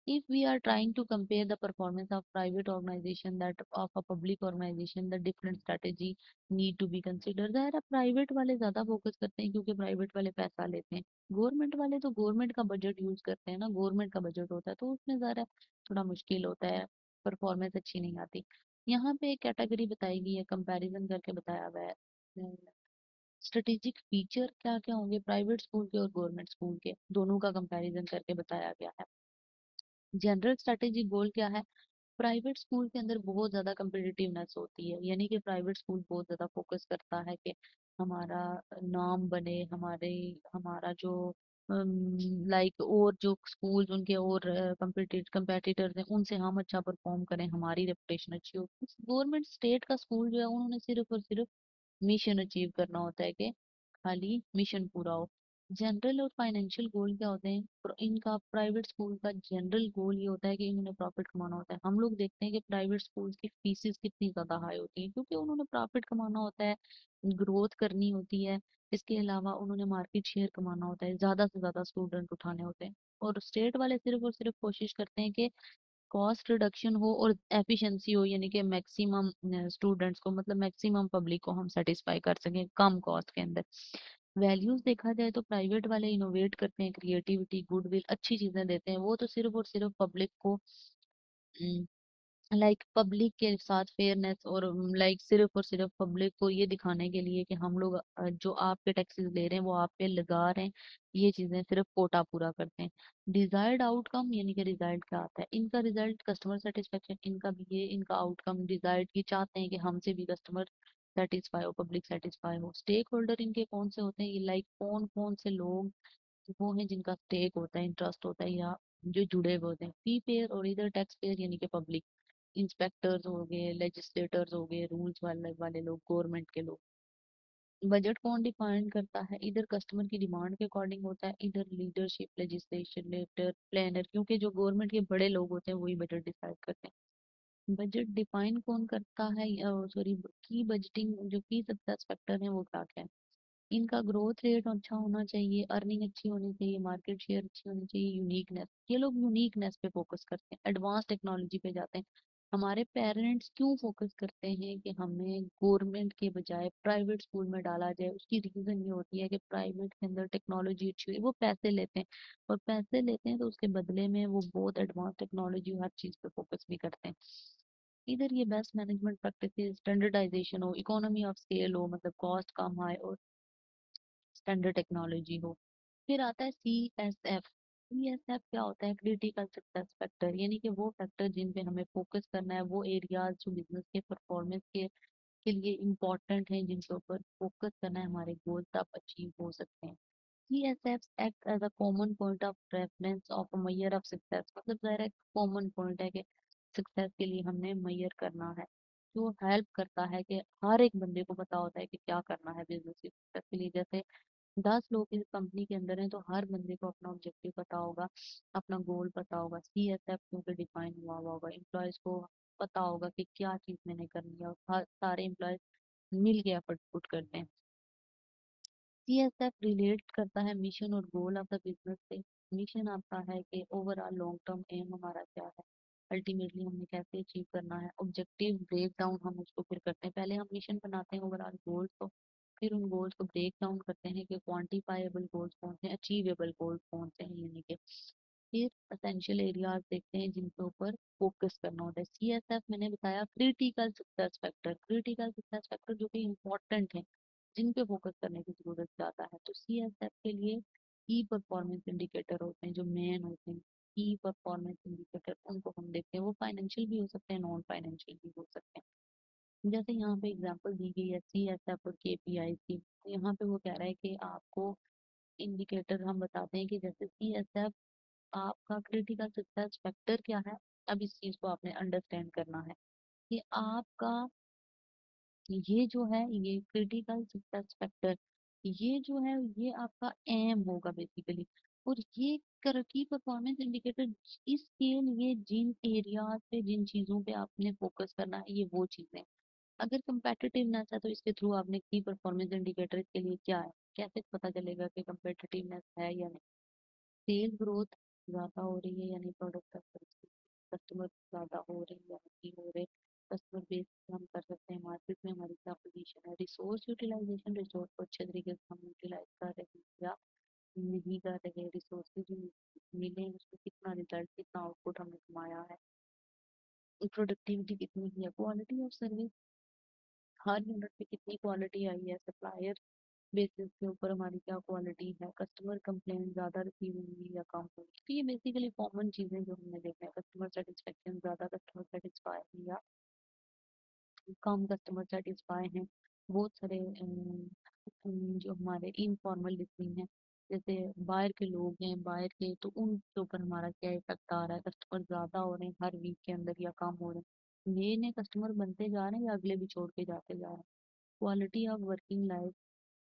If we are trying to compare the performance of private organization that of a public organization, the different strategy need to be considered। ज़ाहिर है प्राइवेट वाले ज्यादा फोकस करते हैं क्योंकि प्राइवेट वाले पैसा लेते हैं, गवर्नमेंट वाले तो गवर्नमेंट का बजट यूज करते हैं ना, गवर्नमेंट का बजट होता है तो उसमें ज़रा थोड़ा मुश्किल होता है, परफॉर्मेंस अच्छी नहीं आती। यहाँ पे एक कैटेगरी बताई गई है, कंपैरिजन करके बताया हुआ है, स्ट्रेटेजिक फीचर क्या क्या होंगे प्राइवेट स्कूल के और गवर्नमेंट स्कूल के, दोनों का कंपैरिजन करके बताया गया है। जनरल स्ट्रेटेजी गोल क्या है, प्राइवेट स्कूल के अंदर बहुत ज्यादा कम्पिटिटिवनेस होती है, यानी कि प्राइवेट स्कूल बहुत ज्यादा फोकस करता है कि हमारा नाम बने, हमारे हमारा जो लाइक और जो स्कूल उनके और कंपेटिटर्स हैं उनसे हम अच्छा परफॉर्म करें, हमारी रेपुटेशन अच्छी हो। गवर्नमेंट स्टेट का स्कूल जो है उन्होंने सिर्फ और सिर्फ मिशन अचीव करना होता है कि खाली मिशन पूरा हो। जनरल और फाइनेंशियल गोल क्या होते हैं? इनका प्राइवेट स्कूल का जनरल गोल ये होता है कि इन्होंने प्रॉफिट कमाना होता है। हम लोग देखते हैं कि प्राइवेट स्कूल की फीसेस कितनी ज्यादा हाई होती है, क्योंकि उन्होंने प्रॉफिट कमाना होता है, ग्रोथ करनी होती है। इसके अलावा उन्होंने मार्केट शेयर कमाना होता है, ज्यादा से ज्यादा स्टूडेंट उठाने होते हैं। और स्टेट वाले सिर्फ और सिर्फ कोशिश करते हैं कि कॉस्ट रिडक्शन हो और एफिशिएंसी हो, यानी कि मैक्सिमम स्टूडेंट्स को, मतलब मैक्सिमम पब्लिक को हम सेटिस्फाई कर सकें कम कॉस्ट के अंदर। वैल्यूज देखा जाए तो प्राइवेट वाले इनोवेट करते हैं, क्रिएटिविटी, गुडविल, अच्छी चीजें देते हैं। वो तो सिर्फ और सिर्फ पब्लिक को लाइक पब्लिक के साथ फेयरनेस और लाइक सिर्फ और सिर्फ पब्लिक को ये दिखाने के लिए कि हम लोग जो आपके टैक्सेस ले रहे हैं वो आप पे लगा रहे हैं, ये चीजें सिर्फ कोटा पूरा करते हैं। डिजायर्ड आउटकम यानी कि रिजल्ट क्या आता है इनका? रिजल्ट कस्टमर सेटिस्फेक्शन, इनका भी ये इनका आउटकम डिजायर्ड की चाहते हैं कि हमसे भी कस्टमर सेटिस्फाई हो, पब्लिक सेटिस्फाई हो। स्टेक होल्डर इनके कौन से होते हैं? ये लाइक कौन कौन से लोग वो हैं जिनका स्टेक होता है, इंटरेस्ट होता है, या जो जुड़े हुए होते हैं। फी पेयर और इधर टैक्स पेयर यानी कि पब्लिक, इंस्पेक्टर्स हो गए, लेजिस्लेटर्स हो गए, रूल्स वाले वाले लोग, गवर्नमेंट के लोग। बजट कौन डिफाइन करता है? इधर कस्टमर की डिमांड के अकॉर्डिंग होता है, इधर लीडरशिप, लेजिस्लेटर, प्लानर, क्योंकि जो गवर्नमेंट के बड़े लोग होते हैं वही बजट डिसाइड करते हैं। बजट डिफाइन कौन करता है? सॉरी, की बजटिंग जो की सक्सेस फैक्टर है वो क्या क्या है? इनका ग्रोथ रेट अच्छा होना चाहिए, अर्निंग अच्छी होनी चाहिए, मार्केट शेयर अच्छी होनी चाहिए, यूनिकनेस। ये लोग यूनिकनेस पे फोकस करते हैं, एडवांस टेक्नोलॉजी पे जाते हैं। हमारे पेरेंट्स क्यों फोकस करते हैं कि हमें गवर्नमेंट के बजाय प्राइवेट स्कूल में डाला जाए? उसकी रीजन ये होती है कि प्राइवेट के अंदर टेक्नोलॉजी अच्छी है, वो पैसे लेते हैं, और पैसे लेते हैं तो उसके बदले में वो बहुत एडवांस टेक्नोलॉजी हर चीज पे फोकस भी करते हैं। इधर ये बेस्ट मैनेजमेंट प्रैक्टिसेस, स्टैंडर्डाइजेशन हो, इकोनॉमी ऑफ स्केल हो, मतलब कॉस्ट कम आए और स्टैंडर्ड टेक्नोलॉजी हो। फिर आता है CSF। CSF क्या होता है? क्रिटिकल सक्सेस फैक्टर, यानी कि वो फैक्टर जिन पे हमें फोकस करना है, वो एरियाज जो बिजनेस के परफॉर्मेंस के लिए इम्पोर्टेंट हैं, जिनके ऊपर फोकस करना है, हमारे गोल तब अचीव हो सकते हैं। CSFs act as a common point of reference of a measure of success, मतलब ज़ाहिर है कॉमन पॉइंट है कि सक्सेस के लिए हमने मेजर करना है। जो हेल्प करता है कि हर एक बंदे को पता होता है कि क्या करना है बिजनेस की सक्सेस के लिए। जैसे 10 लोग इस कंपनी के अंदर हैं तो हर बंदे को अपना ऑब्जेक्टिव पता होगा, अपना गोल पता होगा। CSF क्योंकि डिफाइन हुआ हुआ होगा, एम्प्लॉयज को पता होगा कि क्या चीज मैंने करनी है, और सारे एम्प्लॉयज मिल के एफर्ट पुट करते हैं। CSF रिलेट करता है मिशन और गोल ऑफ द बिजनेस से। मिशन आपका है कि ओवरऑल लॉन्ग टर्म एम हमारा क्या है, अल्टीमेटली हमने कैसे अचीव करना है। ऑब्जेक्टिव ब्रेक डाउन हम उसको फिर करते हैं, पहले हम मिशन बनाते हैं ओवरऑल गोल्स को, फिर उन गोल्स को ब्रेक डाउन करते हैं कि क्वांटिफाइबल गोल्स कौन से हैं, अचीवेबल गोल्स कौन से हैं, यानी कि फिर एसेंशियल एरियाज देखते हैं जिनके ऊपर फोकस करना होता है। CSF मैंने बताया critical success factor, critical success factor जो कि इम्पोर्टेंट है, जिन पे फोकस करने की जरूरत ज्यादा है। तो CSF के लिए की परफॉर्मेंस इंडिकेटर होते हैं जो मेन होते हैं। की परफॉर्मेंस इंडिकेटर उनको हम देखते हैं, वो फाइनेंशियल भी हो सकते हैं, नॉन फाइनेंशियल भी हो सकते हैं। जैसे यहाँ पे एग्जांपल दी गई है CSF और KPI की, तो यहाँ पे वो कह रहा है कि आपको इंडिकेटर हम बताते हैं कि जैसे CSF आपका क्रिटिकल सक्सेस फैक्टर क्या है। अब इस चीज को आपने अंडरस्टैंड करना है कि आपका ये जो है, ये क्रिटिकल सक्सेस फैक्टर, ये जो है ये आपका एम होगा बेसिकली। और ये की परफॉर्मेंस इंडिकेटर, इसके लिए जिन एरियाज पे, जिन चीजों पे आपने फोकस करना है, ये वो चीजें। अगर कंपेटिटिवनेस है तो इसके थ्रू आपने की परफॉर्मेंस इंडिकेटर इसके लिए क्या है, कैसे पता चलेगा कि कंपेटिटिवनेस है या नहीं। सेल ग्रोथ ज्यादा हो रही है यानी प्रोडक्ट का कस्टमर ज्यादा हो रही है या नहीं हो रहे। कस्टमर बेस हम कर सकते हैं, मार्केट में हमारी क्या पोजीशन है। रिसोर्स यूटिलाइजेशन, रिसोर्स को अच्छे तरीके से हम यूटिलाइज कर रहे हैं या नहीं कर रहे। रिसोर्सेज जो मिले हैं उसमें कितना रिजल्ट, कितना आउटपुट हमने कमाया है, प्रोडक्टिविटी कितनी है, quality of service, her unit पे कितनी क्वालिटी आई है, सप्लायर बेसिस के ऊपर हमारी क्या क्वालिटी है, कस्टमर कंप्लेन ज्यादा रिसीव होंगी या कम होंगी। तो ये बेसिकली कॉमन चीजें जो हमने देखा है। कस्टमर सेटिस्फेक्शन ज्यादा, कस्टमर सेटिस्फाई है या कम कस्टमर सेटिस्फाई हैं। बहुत सारे जो हमारे इनफॉर्मल डिसीजन हैं, जैसे बाहर के लोग हैं, बाहर के, तो उनके ऊपर हमारा क्या इफेक्ट आ रहा है, कस्टमर ज्यादा हो रहे हैं हर वीक के अंदर या कम हो रहे हैं, नए नए कस्टमर बनते जा रहे हैं या अगले भी छोड़ के जाते जा रहे हैं। क्वालिटी ऑफ वर्किंग लाइफ,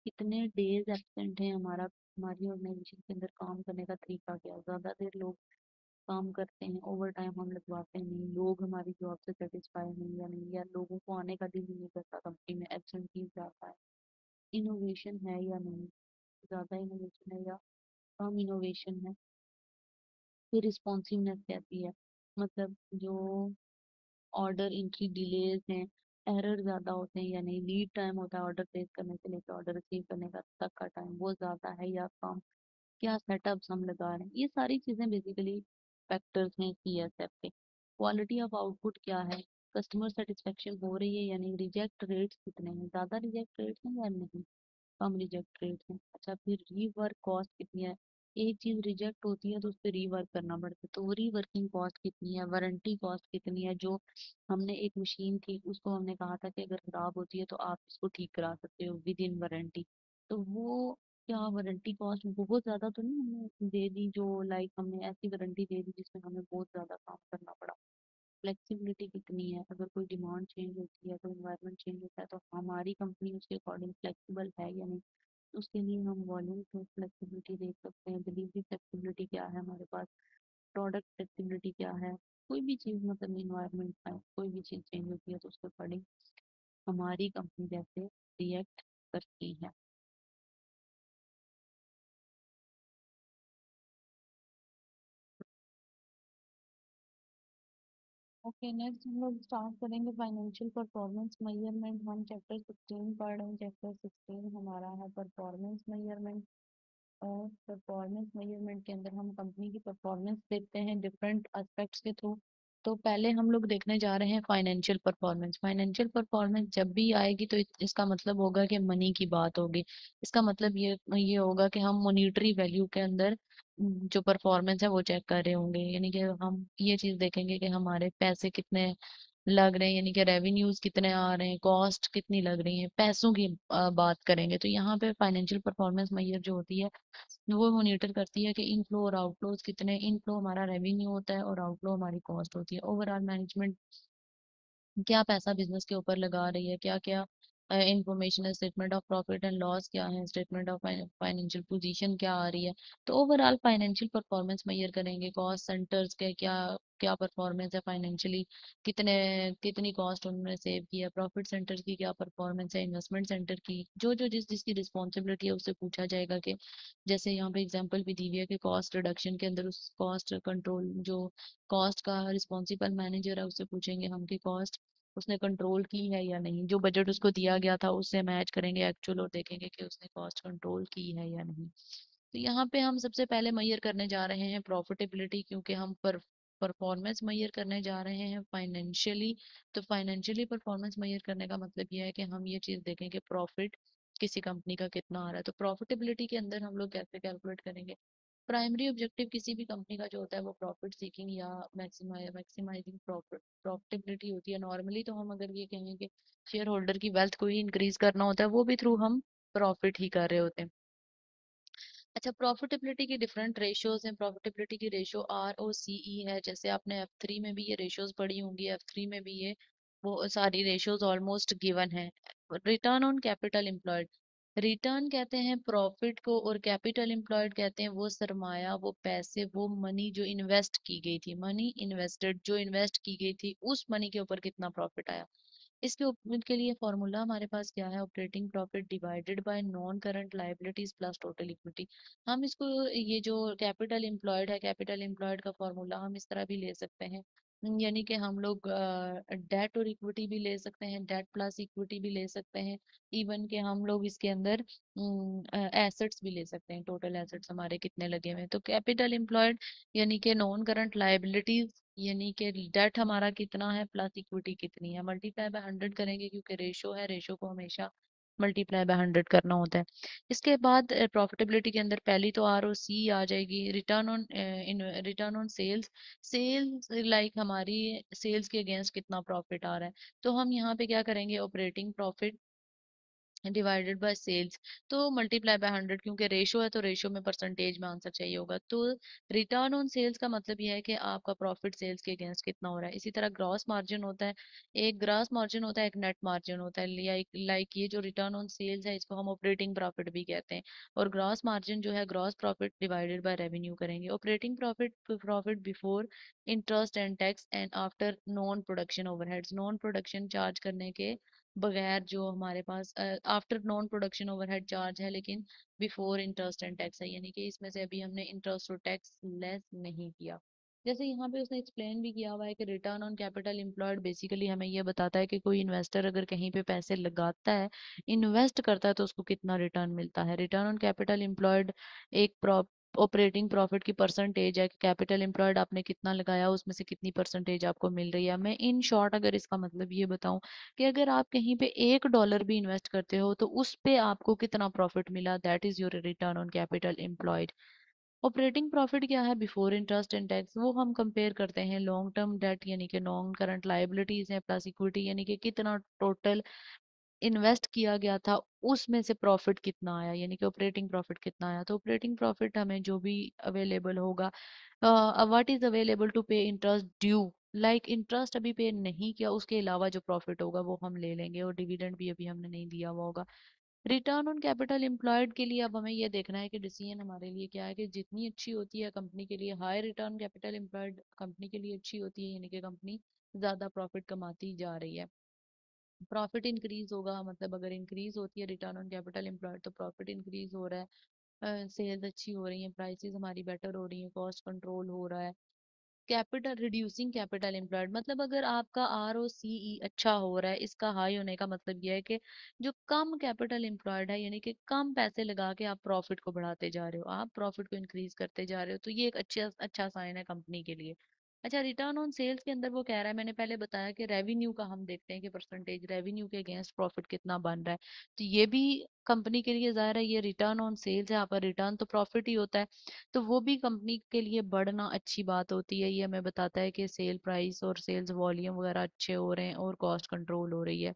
कितने डेज एब्सेंट है हमारा, हमारी ऑर्गेनाइजेशन के अंदर काम करने का तरीका क्या है, ज्यादा देर लोग काम करते हैं, ओवर टाइम हम लगवाते नहीं, लोग हमारी जॉब से सेटिस्फाई नहीं, या नहीं, या लोगों को आने का दिल ही नहीं करता कंपनी में, एब्सेंटीज ज्यादा है, इनोवेशन है या नहीं, ज्यादा इनोवेशन है या कम इनोवेशन है, फिर रिस्पॉन्सिवनेस कैसी है, मतलब जो ऑर्डर एंट्री डिलेज हैं, एरर ज्यादा होते हैं या नहीं, लीड टाइम होता है ऑर्डर प्लेस करने से लेकर ऑर्डर रिसीव करने का तक का टाइम, वो ज्यादा है या कम, क्या सेटअप्स हम लगा रहे हैं, ये सारी चीजें बेसिकली फैक्टर्स हैं सीएसएफ के। क्वालिटी ऑफ आउटपुट क्या है, कस्टमर सेटिस्फेक्शन हो रही है या नहीं, रिजेक्ट रेट्स कितने हैं, ज्यादा रिजेक्ट रेट्स हैं या नहीं, कम रिजेक्ट रेट है। अच्छा, फिर रीवर्क कॉस्ट कितनी है, एक चीज रिजेक्ट होती है तो उस पर रीवर्क करना पड़ता है, तो वो रीवर्किंग कॉस्ट कितनी है, वारंटी कॉस्ट कितनी है, जो हमने एक मशीन थी उसको हमने कहा था कि अगर खराब होती है तो आप इसको ठीक करा सकते हो विद इन वारंटी, तो वो क्या वारंटी कॉस्ट बहुत ज्यादा तो नहीं हमने दे दी, जो लाइक हमने ऐसी वारंटी दे दी जिसमें हमें बहुत ज्यादा काम करना पड़ा। फ्लेक्सिबिलिटी कितनी है, अगर कोई डिमांड चेंज होती है, तो इन्वायरमेंट चेंज होता है, तो हमारी कंपनी उसके अकॉर्डिंग फ्लेक्सिबल है या नहीं, उसके लिए हम वॉल्यूम फ्लेक्सिबिलिटी देख सकते हैं, डिलीवरी फ्लेक्सिबिलिटी क्या है हमारे पास, प्रोडक्ट फ्लेक्सिबिलिटी क्या है, कोई भी चीज़ मतलब इन्वायरमेंट में कोई भी चीज़ चेंज होती है तो उसके अकॉर्डिंग हमारी कंपनी जैसे रिएक्ट करती है। ओके, नेक्स्ट हम लोग स्टार्ट करेंगे फाइनेंशियल परफॉर्मेंस मेजरमेंट, हम चैप्टर 16 पढ़ रहे हैं, चैप्टर 16 हमारा है परफॉर्मेंस मेजरमेंट। और परफॉर्मेंस मेजरमेंट के अंदर हम कंपनी की परफॉर्मेंस देखते हैं डिफरेंट एस्पेक्ट्स के थ्रू। तो पहले हम लोग देखने जा रहे हैं फाइनेंशियल परफॉर्मेंस। फाइनेंशियल परफॉर्मेंस जब भी आएगी तो इसका मतलब होगा कि मनी की बात होगी। इसका मतलब ये होगा कि हम मॉनेटरी वैल्यू के अंदर जो परफॉर्मेंस है वो चेक कर रहे होंगे, यानी कि हम ये चीज देखेंगे कि हमारे पैसे कितने लग रहे हैं, यानी कि रेवेन्यूज कितने आ रहे हैं, कॉस्ट कितनी लग रही है, पैसों की बात करेंगे। तो यहाँ पे फाइनेंशियल परफॉर्मेंस मैयर जो होती है वो मॉनिटर करती है कि इनफ्लो और आउटफ्लोज कितने, इनफ्लो हमारा रेवेन्यू होता है और आउटफ्लो हमारी कॉस्ट होती है, ओवरऑल मैनेजमेंट क्या पैसा बिजनेस के ऊपर लगा रही है, क्या क्या इंफॉर्मेशन है, statement of profit and loss क्या है, स्टेटमेंट ऑफ फाइनेंशियल पोजीशन क्या आ रही है। तो ओवरऑल फाइनेंशियल परफॉर्मेंस मेजर करेंगे, कॉस्ट सेंटर्स के क्या क्या परफॉर्मेंस है फाइनेंशियली, कितने कितनी कॉस्ट उन्होंने सेव की है, प्रॉफिट सेंटर की क्या परफॉर्मेंस है, इन्वेस्टमेंट सेंटर की, जो जो जिसकी रिस्पॉन्सिबिलिटी है उससे पूछा जाएगा कि जैसे यहाँ पे एग्जांपल भी दी हुई है कि कॉस्ट रिडक्शन के अंदर उस कॉस्ट कंट्रोल जो कॉस्ट का रिस्पॉन्सिबल मैनेजर है उससे पूछेंगे हम कि कॉस्ट उसने कंट्रोल की है या नहीं, जो बजट उसको दिया गया था उससे मैच करेंगे एक्चुअल और देखेंगे कि उसने कॉस्ट कंट्रोल की है या नहीं। तो यहाँ पे हम सबसे पहले मैयर करने जा रहे हैं प्रॉफिटेबिलिटी, क्योंकि हम परफॉर्मेंस मैयर करने जा रहे हैं फाइनेंशियली। तो फाइनेंशियली परफॉर्मेंस मैयर करने का मतलब ये है कि हम ये चीज़ देखें कि प्रॉफिट किसी कंपनी का कितना आ रहा है। तो प्रॉफिटेबिलिटी के अंदर हम लोग कैसे कैलकुलेट करेंगे, प्राइमरी ऑब्जेक्टिव किसी भी कंपनी का जो होता है वो प्रॉफिट सीकिंग या मैक्सिमाइजिंग प्रॉफिट प्रॉफिटेबिलिटी होती है। नॉर्मली तो हम अगर ये कहें कि शेयर होल्डर की वेल्थ को ही इंक्रीज करना होता है, वो भी थ्रू हम प्रॉफिट ही कर रहे होते हैं। अच्छा, प्रॉफिटेबिलिटी की डिफरेंट रेशियोज हैं। प्रॉफिटेबिलिटी की रेशियो ROCE है, जैसे आपने F3 में भी ये रेशियोज पढ़ी होंगी, F3 में भी ये वो सारी रेशियोज ऑलमोस्ट गिवन है। Return on capital employed, return कहते हैं प्रॉफिट को और कैपिटल एम्प्लॉयड कहते हैं वो सरमाया, वो पैसे, वो मनी जो इन्वेस्ट की गई थी, मनी इन्वेस्टेड जो इन्वेस्ट की गई थी उस मनी के ऊपर कितना प्रॉफिट आया। इसके लिए फॉर्मूला हमारे पास क्या है, operating profit divided bye non current liabilities plus total equity. हम इसको ये जो कैपिटल एम्प्लॉयड है, कैपिटल एम्प्लॉयड का फॉर्मूला हम इस तरह भी ले सकते हैं, यानी कि हम लोग डेट और इक्विटी भी ले सकते हैं, डेट प्लस इक्विटी भी ले सकते हैं, इवन के हम लोग इसके अंदर एसेट्स भी ले सकते हैं, टोटल एसेट्स हमारे कितने लगे हुए हैं। तो कैपिटल एम्प्लॉयड यानी कि नॉन करंट लायबिलिटीज, यानी कि डेट हमारा कितना है प्लस इक्विटी कितनी है, मल्टीप्लाई बाय 100 करेंगे क्योंकि रेशो है, रेशो को हमेशा मल्टीप्लाई बाय 100 करना होता है। इसके बाद प्रॉफिटेबिलिटी के अंदर पहली तो ROC आ जाएगी, return on sales, sales like हमारी सेल्स के अगेंस्ट कितना प्रॉफिट आ रहा है। तो हम यहाँ पे क्या करेंगे, operating profit divided by sales, तो मल्टीप्लाई बाय 100, क्योंकि रेशो है तो रेशो में परसेंटेज में आंसर चाहिए होगा। तो रिटर्न ऑन सेल्स का मतलब यह है कि आपका प्रॉफिट सेल्स के अगेंस्ट कितना हो रहा है। इसी तरह ग्रॉस मार्जिन होता है, एक ग्रॉस मार्जिन होता है, एक नेट मार्जिन होता है। लाइक ये जो रिटर्न ऑन सेल्स है इसको हम ऑपरेटिंग प्रॉफिट भी कहते हैं। और ग्रॉस मार्जिन जो है gross profit divided by revenue करेंगे। Operating profit, profit before interest and tax and after non production overheads, non production charge करने के बगैर जो हमारे पास after non production overhead charge है, लेकिन बिफोर इंटरेस्ट एंड टैक्स है, यानी कि इसमें से अभी हमने इंटरेस्ट और टैक्स लेस नहीं किया। जैसे यहाँ पे उसने एक्सप्लेन भी किया हुआ है कि return on capital employed basically हमें ये बताता है कि कोई इन्वेस्टर अगर कहीं पे पैसे लगाता है, इन्वेस्ट करता है, तो उसको कितना रिटर्न मिलता है। रिटर्न ऑन कैपिटल एम्प्लॉयड एक ऑपरेटिंग प्रॉफिट की परसेंटेज है कि कैपिटल एम्प्लॉयड आपने कितना लगाया उसमें से कितनी परसेंटेज आपको मिल रही है। मैं इन शॉर्ट अगर इसका मतलब ये बताऊं कि अगर आप कहीं पे $1 भी इन्वेस्ट करते हो तो उस पे आपको कितना प्रॉफिट मिला, that is your return on capital employed. Operating profit क्या है, बिफोर इंटरेस्ट एंड टैक्स, वो हम कंपेयर करते हैं लॉन्ग टर्म डेट यानी कि नॉन करंट लाइबिलिटीज है प्लस इक्विटी, यानी कि कितना टोटल इन्वेस्ट किया गया था उसमें से प्रॉफिट कितना आया, यानी कि ऑपरेटिंग प्रॉफिट कितना आया। तो ऑपरेटिंग प्रॉफिट हमें जो भी अवेलेबल होगा, व्हाट इज अवेलेबल टू पे इंटरेस्ट ड्यू, लाइक इंटरेस्ट अभी पे नहीं किया उसके अलावा जो प्रॉफिट होगा वो हम ले लेंगे, और डिविडेंड भी अभी हमने नहीं दिया हुआ होगा। रिटर्न ऑन कैपिटल एम्प्लॉयड के लिए अब हमें यह देखना है कि डिसीजन हमारे लिए क्या है, कि जितनी अच्छी होती है कंपनी के लिए, high return capital employed company के लिए अच्छी होती है, यानी कि कंपनी ज्यादा प्रॉफिट कमाती जा रही है, प्रॉफिट इंक्रीज होगा। मतलब अगर इंक्रीज होती है रिटर्न ऑन कैपिटल एम्प्लॉयड तो प्रॉफिट इंक्रीज हो रहा है, सेल्स अच्छी हो रही है, प्राइसेस हमारी बेटर हो रही है, कॉस्ट कंट्रोल हो रहा है। कैपिटल रिड्यूसिंग कैपिटल एम्प्लॉयड, मतलब अगर आपका ROCE अच्छा हो रहा है, इसका हाई होने का मतलब यह है कि जो कम कैपिटल एम्प्लॉयड है, यानी कि कम पैसे लगा के आप प्रॉफिट को बढ़ाते जा रहे हो, आप प्रॉफिट को इंक्रीज करते जा रहे हो, तो ये एक अच्छा अच्छा साइन है कंपनी के लिए। अच्छा, रिटर्न ऑन सेल्स के अंदर वो कह रहा है, मैंने पहले बताया कि रेवेन्यू का हम देखते हैं कि परसेंटेज रेवेन्यू के अगेंस्ट प्रॉफिट कितना बन रहा है। तो ये भी कंपनी के लिए जाहिर है ये रिटर्न ऑन सेल्स है, यहाँ पर रिटर्न तो प्रॉफिट ही होता है, तो वो भी कंपनी के लिए बढ़ना अच्छी बात होती है। ये हमें बताता है कि सेल प्राइस और सेल्स वॉल्यूम वगैरह अच्छे हो रहे हैं और कॉस्ट कंट्रोल हो रही है।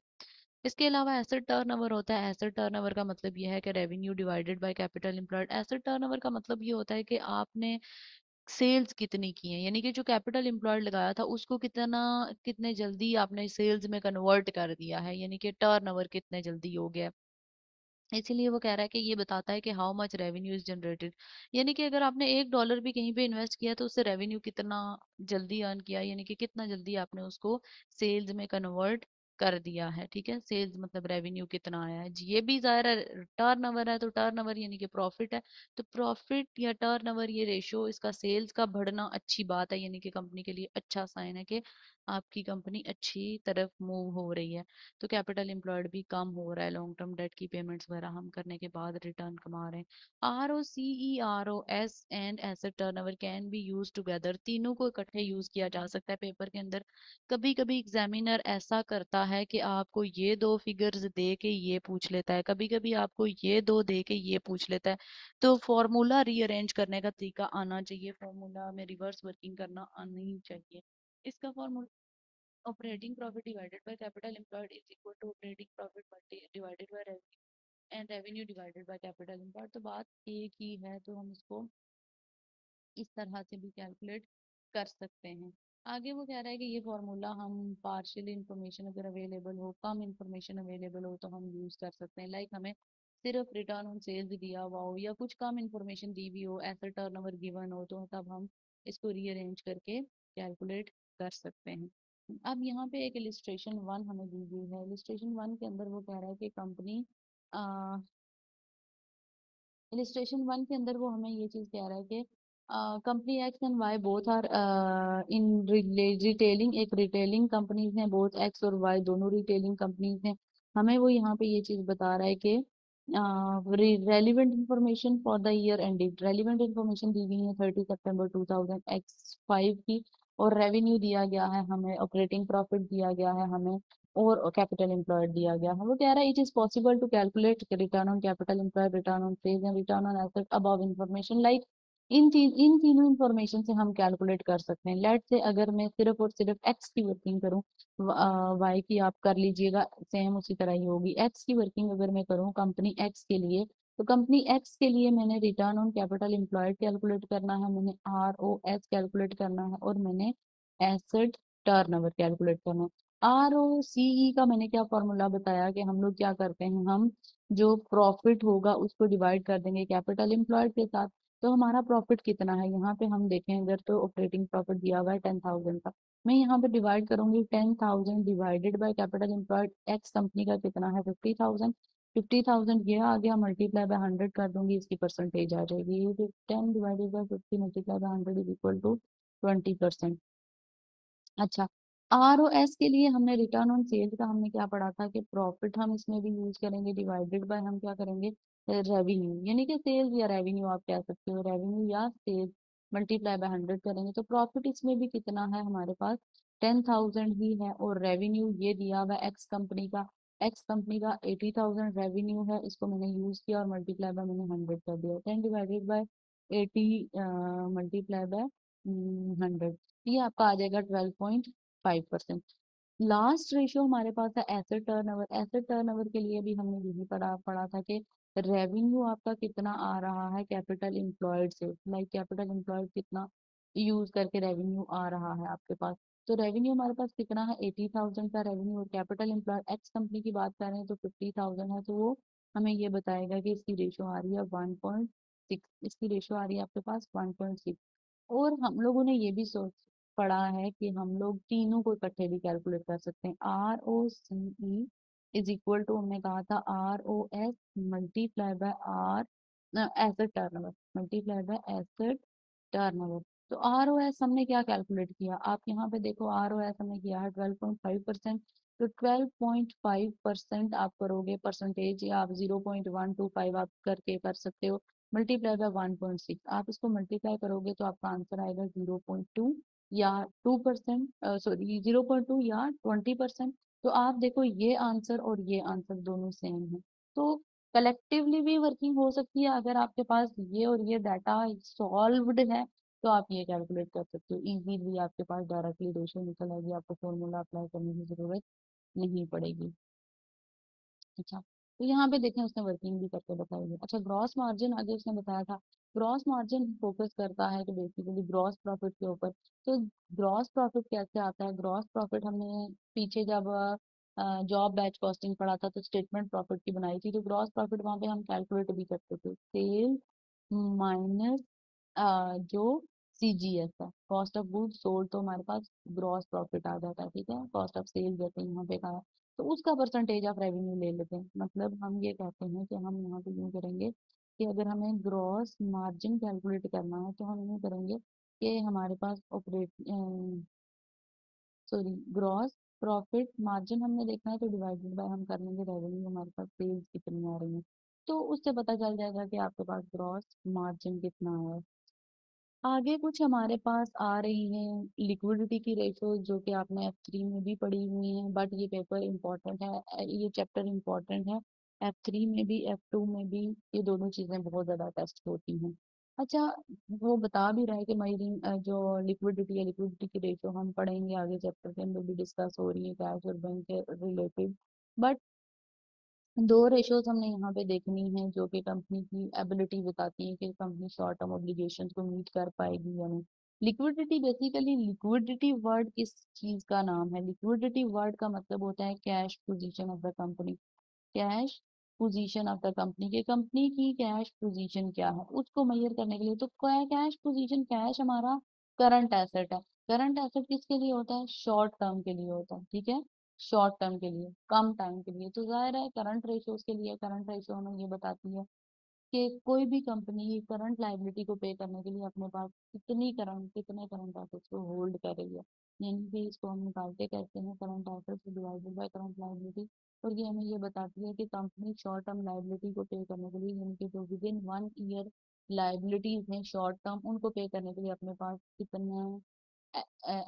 इसके अलावा एसेट टर्नओवर होता है। एसेट टर्नओवर का मतलब यह है कि revenue divided by capital employed. Asset turnover का मतलब ये होता है कि आपने सेल्स कितनी की है, यानी कि जो कैपिटल एम्प्लॉयड लगाया था उसको कितना, कितने जल्दी आपने सेल्स में कन्वर्ट कर दिया है, यानी कि टर्नओवर कितने जल्दी हो गया है। इसीलिए वो कह रहा है कि ये बताता है कि how much revenue is generated, यानी कि अगर आपने $1 भी कहीं पे इन्वेस्ट किया तो उससे रेवेन्यू कितना जल्दी अर्न किया, यानी कि कितना जल्दी आपने उसको सेल्स में कन्वर्ट कर दिया है। ठीक है, सेल्स मतलब रेवेन्यू कितना आया है जी, ये भी जाहिर है टर्नओवर है, तो टर्नओवर यानी कि प्रॉफिट है, तो प्रॉफिट या टर्नओवर ये रेशो इसका सेल्स का बढ़ना अच्छी बात है, यानी कि कंपनी के लिए अच्छा साइन है कि आपकी कंपनी अच्छी तरफ मूव हो रही है। तो कैपिटल एम्प्लॉयड भी कम हो रहा है, लॉन्ग टर्म डेट की पेमेंट्स वगैरह हम करने के बाद रिटर्न कमा रहे हैं। ROCE, ROS and asset turnover can be use together, तीनों को इकट्ठे यूज किया जा सकता है पेपर के अंदर। कभी कभी एग्जामिनर ऐसा करता है कि आपको ये दो फिगर्स दे के ये पूछ लेता है, कभी कभी आपको ये दो दे के ये पूछ लेता है, तो फॉर्मूला रीअरेंज करने का तरीका आना चाहिए, फॉर्मूला में रिवर्स वर्किंग करना आनी चाहिए। इसका formula operating profit divided by capital employed is equal to operating profit divided by revenue and revenue divided by capital employed. तो बात एक ही है, तो हम इसको इस तरह से भी कैलकुलेट कर सकते हैं। आगे वो कह रहा है कि ये फॉर्मूला हम पार्शियल इंफॉर्मेशन अगर अवेलेबल हो, कम इंफॉर्मेशन अवेलेबल हो तो हम यूज कर सकते हैं। लाइक हमें सिर्फ रिटर्न ऑन सेल्स दिया हुआ हो या कुछ कम इंफॉर्मेशन दी हुई हो, ऐसा टर्नओवर गिवन हो, तो तब हम इसको रीअरेंज करके कैलकुलेट कर सकते हैं। अब यहाँ पे एक इलिस्ट्रेशन 1 हमें दी हुई है। इलिस्ट्रेशन 1 के अंदर वो कह रहा है कि कंपनी, इलिस्ट्रेशन 1 के अंदर वो हमें ये चीज कह रहा है कि company X and Y both are in retailing, एक रिटेलिंग कंपनीज हैं, बोथ एक्स और वाई दोनों रिटेलिंग कंपनीज हैं। हमें वो यहाँ पे ये चीज बता रहा है कि relevant information for the year ended, relevant information दी गई है 30 सितंबर 2000 X5 की, और रेवेन्यू दिया गया है हमें, ऑपरेटिंग प्रॉफिट दिया गया है हमें, और कैपिटल एम्प्लॉयड दिया गया है। वो कह रहा है it is possible to calculate return on capital employed, return on sales and return on asset above information, like इन तीनों इंफॉर्मेशन से हम कैलकुलेट कर सकते हैं। लेट से अगर मैं सिर्फ और सिर्फ एक्स की वर्किंग करूं, वाई की आप कर लीजिएगा, सेम उसी तरह ही होगी। एक्स की वर्किंग अगर मैं करूं कंपनी एक्स के लिए, तो कंपनी एक्स के लिए मैंने return on capital employed calculate करना है, मैंने ROS कैलकुलेट करना है, और मैंने एसेट टर्नओवर कैलकुलेट करना है। ROCE का मैंने क्या फॉर्मूला बताया कि हम लोग क्या करते हैं, हम जो प्रॉफिट होगा उसको डिवाइड कर देंगे कैपिटल एम्प्लॉयड के साथ। तो हमारा प्रॉफिट कितना है, यहाँ पे हम देखें अगर, तो ऑपरेटिंग प्रॉफिट दिया हुआ है 10,000 का। मैं यहाँ पे डिवाइड करूंगी 10,000 divided by capital employed x company का कितना है 50,000। 50,000 ये आ गया, मल्टीप्लाई बाय 100 कर दूंगी, इसकी परसेंटेज आ जाएगी। ये 10 divided by 50 multiply by 100 is equal to 20%। अच्छा, ROS के लिए हमने रिटर्न ऑन सेल्स का हमने क्या पढ़ा था कि प्रॉफिट हम इसमें भी यूज करेंगे, डिवाइडेड बाय हम क्या करेंगे, रेवेन्यू, यानी कि सेल्स या रेवेन्यू आप कह सकते हो, रेवेन्यू या सेल्स मल्टीप्लाई बाय 100 करेंगे। तो प्रॉफिट इसमें भी कितना है हमारे पास, 10,000 ही है, और रेवेन्यू ये दिया हुआ एक्स कंपनी का 80,000 रेवेन्यू है, इसको मैंने यूज किया और मल्टीप्लाई बाय मैंने 100 कर दिया, 10 डिवाइडेड बाय 80 मल्टीप्लाई बाय 100, ये आपका आ जाएगा 12.5%। लास्ट रेशियो हमारे पास है एसेट टर्नओवर। एसेट टर्नओवर के लिए भी हमने यही पढ़ा पढ़ा था कि रेवेन्यू आपका कितना आ रहा है कैपिटल एम्प्लॉयड से, लाइक कैपिटल एम्प्लॉयड कितना यूज करके रेवेन्यू आ रहा है आपके पास। तो रेवेन्यू हमारे पास कितना है, 80,000 का रेवेन्यू, और कैपिटल एम्प्लॉयड एक्स कंपनी की बात कर रहे हैं तो 50,000 है, तो वो हमें ये बताएगा कि इसकी रेशियो आ रही है 1.6, इसकी रेशियो आ रही है आपके पास 1.6। और हम लोगों ने ये भी सोच पढ़ा है कि हम लोग तीनों को इकट्ठे भी कैलकुलेट कर सकते हैं। ROCE इज इक्वल टू, हमने कहा था ROS multiply by are asset turnover, multiply by asset turnover. तो ROS हमने क्या कैलकुलेट किया, आप यहाँ पे देखो, ROS हमने किया है 12.5%। तो 12.5% आप करोगे परसेंटेज, या आप 0.125 आप करके कर सकते हो, मल्टीप्लाई बाय 1.6, आप इसको मल्टीप्लाई करोगे तो आपका आंसर आएगा 0.2 या 2%, सॉरी 0.2 या 20%। तो आप देखो ये आंसर और ये आंसर दोनों सेम है। तो कलेक्टिवली भी वर्किंग हो सकती है, अगर आपके पास ये और ये डाटा सॉल्व्ड है तो आप ये कैलकुलेट कर सकते हो इजीली, आपके पास डायरेक्टली रेशियो निकल आएगी, आपको फॉर्मूला अप्लाई करने की जरूरत नहीं पड़ेगी। अच्छा, तो यहाँ पे देखें उसने वर्किंग भी करके बताई है। अच्छा, ग्रॉस मार्जिन आगे उसने बताया था, ग्रॉस मार्जिन फोकस करता है कि बेसिकली ग्रॉस प्रॉफिट के ऊपर। तो ग्रॉस प्रॉफिट कैसे आता है, ग्रॉस प्रॉफिट हमने पीछे जब जॉब बैच कॉस्टिंग पढ़ा था तो स्टेटमेंट प्रॉफिट की बनाई थी, तो ग्रॉस प्रॉफिट वहां पे हम कैलकुलेट भी करते थे, सेल्स माइनस जो CGS है, कॉस्ट ऑफ गुड्स सोल्ड, तो हमारे पास ग्रॉस प्रॉफिट आ जाता है, ठीक है, कॉस्ट ऑफ सेल जैसे यहाँ पे कहा, तो उसका परसेंटेज ऑफ रेवेन्यू ले लेते हैं। मतलब हम ये कहते हैं कि हम यहाँ पे यूँ करेंगे कि अगर हमें ग्रॉस मार्जिन कैलकुलेट करना है तो हम यूँ करेंगे कि हमारे पास operate sorry gross profit margin हमने देखना है, तो डिवाइडेड बाय हम कर लेंगे रेवेन्यू, हमारे पास सेल्स कितनी आ रही है, तो उससे पता चल जाएगा कि आपके पास ग्रॉस मार्जिन कितना है। आगे कुछ हमारे पास आ रही हैं लिक्विडिटी की रेशो, जो कि आपने F3 में भी पढ़ी हुई हैं, बट ये पेपर इम्पोर्टेंट है, ये चैप्टर इम्पोर्टेंट है, F3 में भी F2 में भी, ये दोनों चीजें बहुत ज्यादा टेस्ट होती हैं। अच्छा, वो बता भी रहा है कि मरीन जो लिक्विडिटी है, लिक्विडिटी की रेशो हम पढ़ेंगे आगे चैप्टर के अंदर भी डिस्कस हो रही है कैश और बैंक के रिलेटेड। बट दो रेशोज हमने यहाँ पे देखनी है जो कि कंपनी की एबिलिटी बताती है कि कंपनी शॉर्ट टर्म ऑब्लिगेशन को मीट कर पाएगी या नहीं। लिक्विडिटी, बेसिकली लिक्विडिटी वर्ड किस चीज का नाम है, लिक्विडिटी वर्ड का मतलब होता है cash position of the company, cash position of the company, के कंपनी की कैश पोजीशन क्या है उसको मेजर करने के लिए। तो कैश पोजीशन, कैश हमारा करंट एसेट है, करंट एसेट किसके लिए होता है, शॉर्ट टर्म के लिए होता है, ठीक है, शॉर्ट टर्म के लिए, कम टाइम के लिए। तो जाहिर है करंट रेशियो के लिए, करंट रेशियो हमें ये बताती है कि कोई भी कंपनी करंट लाइबिलिटी को पे करने के लिए अपने पास कितने करंट एसेट्स को होल्ड कर रही है, यानी कि इसको हम निकाल के कहते हैं current assets divided by current liability. और ये हमें ये बताती है कि कंपनी शॉर्ट टर्म लाइबिलिटी को पे करने के लिए, यानी कि जो विद इन 1 ईयर लाइबिलिटीज हैं शॉर्ट टर्म, उनको पे करने के लिए अपने पास कितने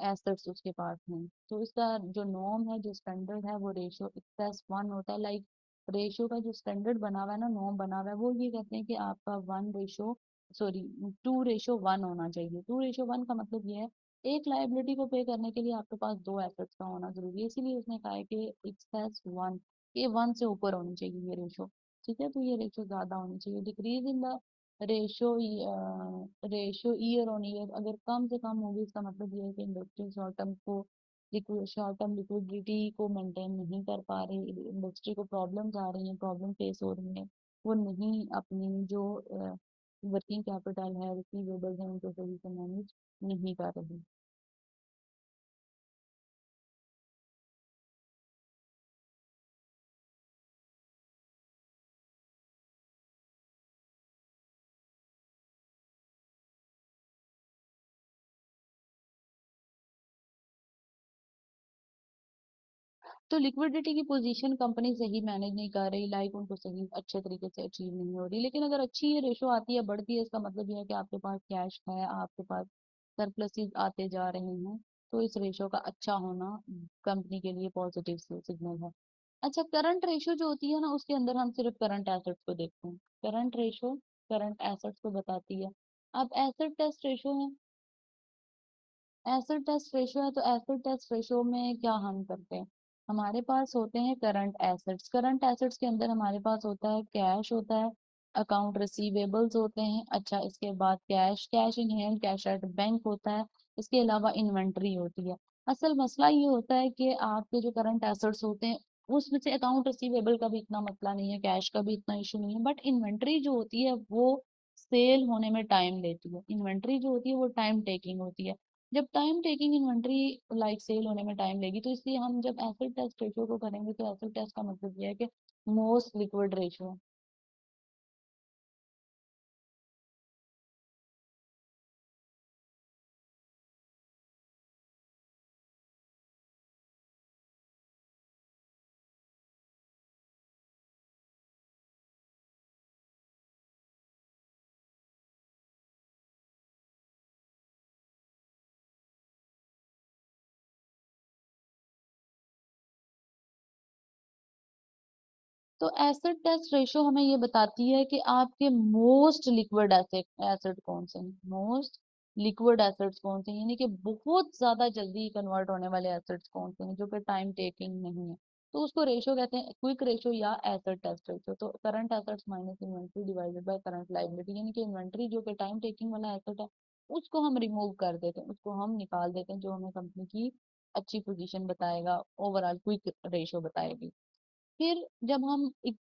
एसेट्स उसके पास हैं। तो इसका जो नॉर्म है, जो स्टैंडर्ड है, वो रेशियो एक्सेस 1 होता है। लाइक रेशियो का जो स्टैंडर्ड बना हुआ है ना, नॉर्म बना हुआ है, वो ये कहते हैं कि आपका 1:1 सॉरी 2:1 होना चाहिए। 2:1 का मतलब ये है एक लाइबिलिटी को पे करने के लिए आपके पास दो एसेट्स का होना जरूरी है, इसीलिए उसने कहा है कि एक्सेस वन, ये वन से ऊपर होनी चाहिए ये रेशो। ठीक है, तो ये रेशो ज्यादा होनी चाहिए। Decrease in the ratio, ratio year on year अगर कम से कम होगी, इसका मतलब ये है कि इंडस्ट्री शॉर्ट टर्म लिक्विडिटी को मेंटेन नहीं कर पा रही, इंडस्ट्री को प्रॉब्लम्स आ रही हैं, प्रॉब्लम फेस हो रही है, वो नहीं अपनी जो वर्किंग कैपिटल है, रिसीवेबल्स हैं, उनको सही से मैनेज नहीं कर रही। तो लिक्विडिटी की पोजीशन कंपनी सही मैनेज नहीं कर रही, लाइक उनको सही अच्छे तरीके से अचीव नहीं हो रही। लेकिन अगर अच्छी ये रेशो आती है, बढ़ती है, इसका मतलब ये है कि आपके पास कैश है, आपके पास सरप्लसेस आते जा रहे हैं, तो इस रेशो का अच्छा होना कंपनी के लिए पॉजिटिव सिग्नल है। अच्छा, करंट रेशो जो होती है ना, उसके अंदर हम सिर्फ करंट एसेट्स को देखते हैं। करंट रेशो करंट एसेट्स को बताती है। अब एसेट टेस्ट रेशो है, एसिड टेस्ट रेशियो है, तो एसिड टेस्ट रेशियो में क्या हम करते हैं, हमारे पास होते हैं करंट एसेट्स। करंट एसेट्स के अंदर हमारे पास होता है कैश होता है, अकाउंट रिसीवेबल्स होते हैं, अच्छा इसके बाद cash, cash in hand, cash at bank होता है, इसके अलावा इन्वेंट्री होती है। असल मसला ये होता है कि आपके जो करंट एसेट्स होते हैं उसमें से अकाउंट रिसीवेबल का भी इतना मसला नहीं है, कैश का भी इतना इशू नहीं है, बट इन्वेंट्री जो होती है वो सेल होने में टाइम लेती है। इन्वेंट्री जो होती है वो टाइम टेकिंग होती है। जब time taking inventory like sale होने में टाइम लेगी, तो इसलिए हम जब एसिड टेस्ट रेशियो को करेंगे, तो एसिड टेस्ट का मतलब ये है कि मोस्ट लिक्विड रेशियो। तो एसिड टेस्ट रेशियो हमें ये बताती है कि आपके मोस्ट लिक्विड एसेट एसिड कौन से हैं, मोस्ट लिक्विड एसिड्स कौन से हैं, यानी कि बहुत ज्यादा जल्दी कन्वर्ट होने वाले एसिड्स कौन से हैं जो कि टाइम टेकिंग नहीं है। तो उसको रेशियो कहते हैं क्विक रेशियो या एसिड टेस्ट रेशियो। तो current assets minus inventory divided by current liability, यानी कि इन्वेंट्री जो कि टाइम टेकिंग वाला एसेट है उसको हम रिमूव कर देते हैं, उसको हम निकाल देते हैं, जो हमें कंपनी की अच्छी पोजीशन बताएगा, ओवरऑल क्विक रेशियो बताएगी। फिर जब हम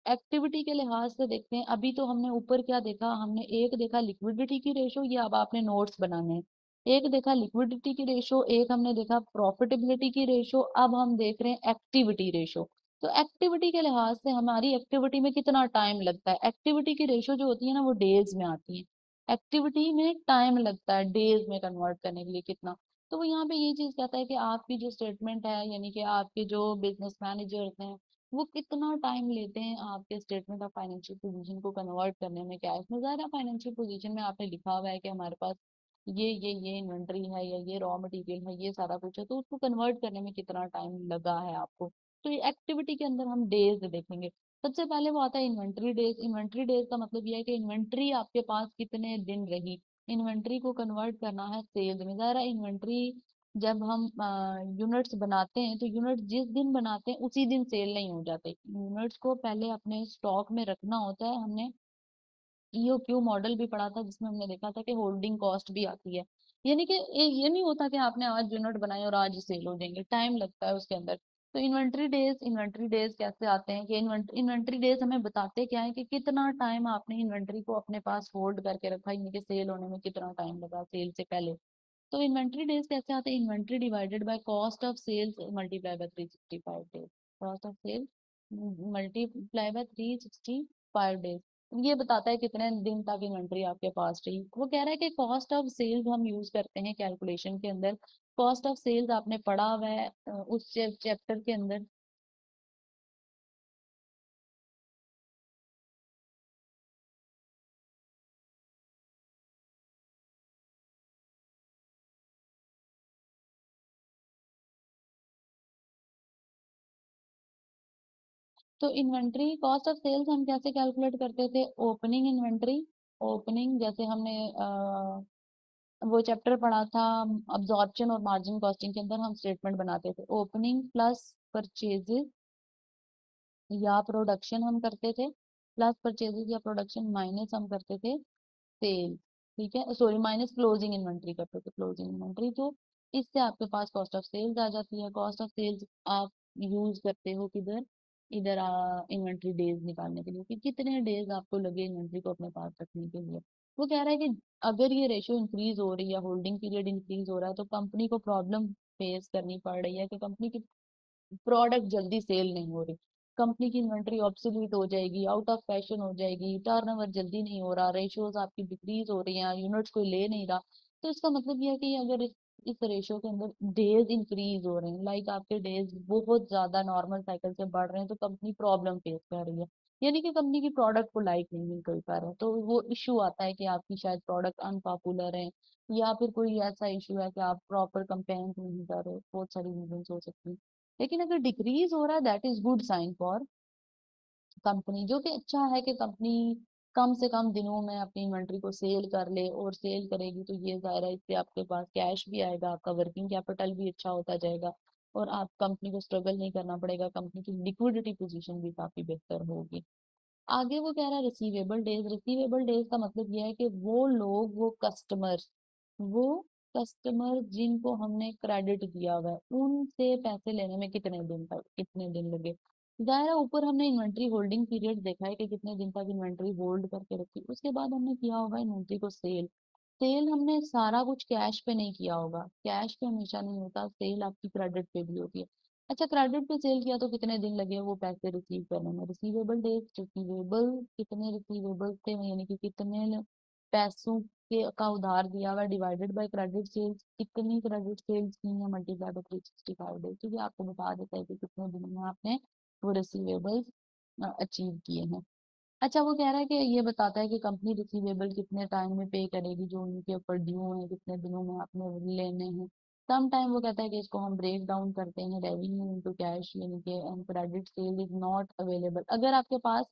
एक्टिविटी के लिहाज से देखते हैं, अभी तो हमने ऊपर क्या देखा, हमने एक देखा लिक्विडिटी की रेशो, ये अब आपने नोट्स बनाने हैं। एक देखा लिक्विडिटी की रेशो, एक हमने देखा प्रॉफिटेबिलिटी की रेशो, अब हम देख रहे हैं एक्टिविटी रेशो। तो एक्टिविटी के लिहाज से हमारी एक्टिविटी में कितना टाइम लगता है, एक्टिविटी की रेशो जो होती है ना वो डेज में आती है, एक्टिविटी में टाइम लगता है डेज में कन्वर्ट करने के लिए कितना। तो वो यहाँ पे ये चीज कहता है कि आपकी जो स्टेटमेंट है, यानी कि आपके जो बिजनेस मैनेजर हैं वो कितना टाइम लेते हैं आपके स्टेटमेंट ऑफ फाइनेंशियल पोजीशन को कन्वर्ट करने में। क्या है इसमें, ज़ाहिर फाइनेंशियल पोजीशन में आपने लिखा हुआ है कि हमारे पास ये इन्वेंटरी है या ये रॉ मटेरियल है, ये सारा कुछ है, तो उसको कन्वर्ट करने में कितना टाइम लगा है आपको। तो ये एक्टिविटी के अंदर हम डेज देखेंगे। सबसे पहले वो आता है इन्वेंट्री डेज। इन्वेंट्री डेज का मतलब ये है कि इन्वेंट्री आपके पास कितने दिन रही, इन्वेंट्री को कन्वर्ट करना है सेल्स में। ज़ाहिर इन्वेंट्री जब हम यूनिट्स बनाते हैं, तो यूनिट जिस दिन बनाते हैं उसी दिन सेल नहीं हो जाते, यूनिट्स को पहले अपने स्टॉक में रखना होता है। हमने ईओक्यू मॉडल भी पढ़ा था जिसमें हमने देखा था कि होल्डिंग कॉस्ट भी आती है, यानी कि ये नहीं होता कि आपने आज यूनिट बनाए और आज सेल हो जाएंगे, टाइम लगता है उसके अंदर। तो इन्वेंट्री डेज कैसे आते हैं कि इन्वेंट्री डेज हमें बताते क्या है कि कितना टाइम आपने इन्वेंट्री को अपने पास होल्ड करके रखा, यानी कि सेल होने में कितना टाइम लगा सेल से पहले। तो इन्वेंट्री डेज कैसे आते हैं, inventory divided by cost of sales multiply by 365 days, cost of sales multiply by 365 days. ये बताता है कितने दिन तक इन्वेंट्री आपके पास रही। वो कह रहा है कि कॉस्ट ऑफ सेल्स हम यूज करते हैं कैलकुलेशन के अंदर। कॉस्ट ऑफ सेल्स आपने पढ़ा हुआ है उस चैप्टर के अंदर। तो इन्वेंट्री कॉस्ट ऑफ सेल्स हम कैसे कैलकुलेट करते थे, ओपनिंग इन्वेंट्री ओपनिंग जैसे हमने वो चैप्टर पढ़ा था अब्जॉर्प्शन और मार्जिन कॉस्टिंग के अंदर, हम स्टेटमेंट बनाते थे ओपनिंग प्लस परचेजेस या प्रोडक्शन हम करते थे, प्लस परचेजेस या प्रोडक्शन माइनस हम करते थे सेल। ठीक है, सॉरी माइनस क्लोजिंग इन्वेंट्री करते थे, क्लोजिंग इन्वेंट्री। तो इससे आपके पास कॉस्ट ऑफ सेल्स आ जाती है। कॉस्ट ऑफ सेल्स आप यूज करते हो किधर, इधर इन्वेंट्री डेज निकालने के लिए कि कितने डेज आपको लगे इन्वेंट्री को अपने पास रखने के लिए। वो कह रहा है कि अगर ये रेशियो इंक्रीज हो रही है, होल्डिंग पीरियड इंक्रीज हो रहा है, तो कंपनी को प्रॉब्लम फेस करनी पड़ रही है कि कंपनी की प्रोडक्ट जल्दी सेल नहीं हो रही, कंपनी की इन्वेंट्री ऑब्सोलीट हो जाएगी, आउट ऑफ फैशन हो जाएगी, टर्नओवर जल्दी नहीं हो रहा, रेशियोज आपकी डिक्रीज हो रही हैं, यूनिट्स कोई ले नहीं रहा। तो इसका मतलब ये है कि अगर इस रेशियो के अंदर डेज इंक्रीज हो रहे हैं, लाइक आपके डेज बहुत ज्यादा नॉर्मल साइकिल से बढ़ रहे हैं, तो कंपनी प्रॉब्लम फेस कर रही है, यानी कि कंपनी की प्रोडक्ट को लाइक नहीं मिल कर पा रहा है। तो वो इश्यू आता है कि आपकी शायद प्रोडक्ट अनपॉपुलर है, या फिर कोई ऐसा इशू है कि आप प्रॉपर कंपेयर नहीं कर रहे, बहुत सारी रीजन हो सकती है। लेकिन अगर डिक्रीज हो रहा है, that is good sign for company, जो कि अच्छा है कि कंपनी कम से कम दिनों में अपनी इन्वेंट्री को सेल कर ले, और सेल करेगी तो ये जाहिर है इससे आपके पास कैश भी आएगा, आपका वर्किंग कैपिटल भी अच्छा होता जाएगा, और आप कंपनी को स्ट्रगल नहीं करना पड़ेगा, कंपनी की लिक्विडिटी पोजीशन भी काफी बेहतर होगी। आगे वो कह रहा है रिसीवेबल डेज। रिसीवेबल डेज का मतलब यह है कि वो कस्टमर जिनको हमने क्रेडिट दिया हुआ है, उनसे पैसे लेने में कितने दिन तक, कितने दिन लगे। जाहिर है ऊपर हमने इन्वेंट्री होल्डिंग पीरियड देखा है कि कितने दिन तक इन्वेंट्री होल्ड करके रखी, उसके बाद हमने किया होगा इन्वेंट्री को सेल। सेल हमने सारा कुछ कैश पे नहीं किया होगा, कैश पे हमेशा नहीं होता, सेल आपकी क्रेडिट पे भी होती है। अच्छा, क्रेडिट पे सेल किया तो कितने दिन लगे वो पैसे रिसीव करने में, रिसीवेबल डेज। रिसीवेबल कितने रिसीवेबल थे, यानी कि कितने पैसों के का उधार दिया हुआ डिवाइडेड बाय क्रेडिट सेल्स, कितनी क्रेडिट सेल्स की है मल्टीप्लाई बाय 365 डेज, क्योंकि आपको बता देता है कि कितने दिनों में आपने वो रिसीवेबल्स अचीव किए हैं। अच्छा, वो कह रहा है कि ये बताता है कि कंपनी रिसीवेबल कितने टाइम में पे करेगी, जो उनके ऊपर ड्यू है, कितने दिनों में आपने लेने हैं। सम टाइम वो कहता है कि इसको हम ब्रेक डाउन करते हैं रेवेन्यू इनटू कैश, यानी कि credit sale is not available. अगर आपके पास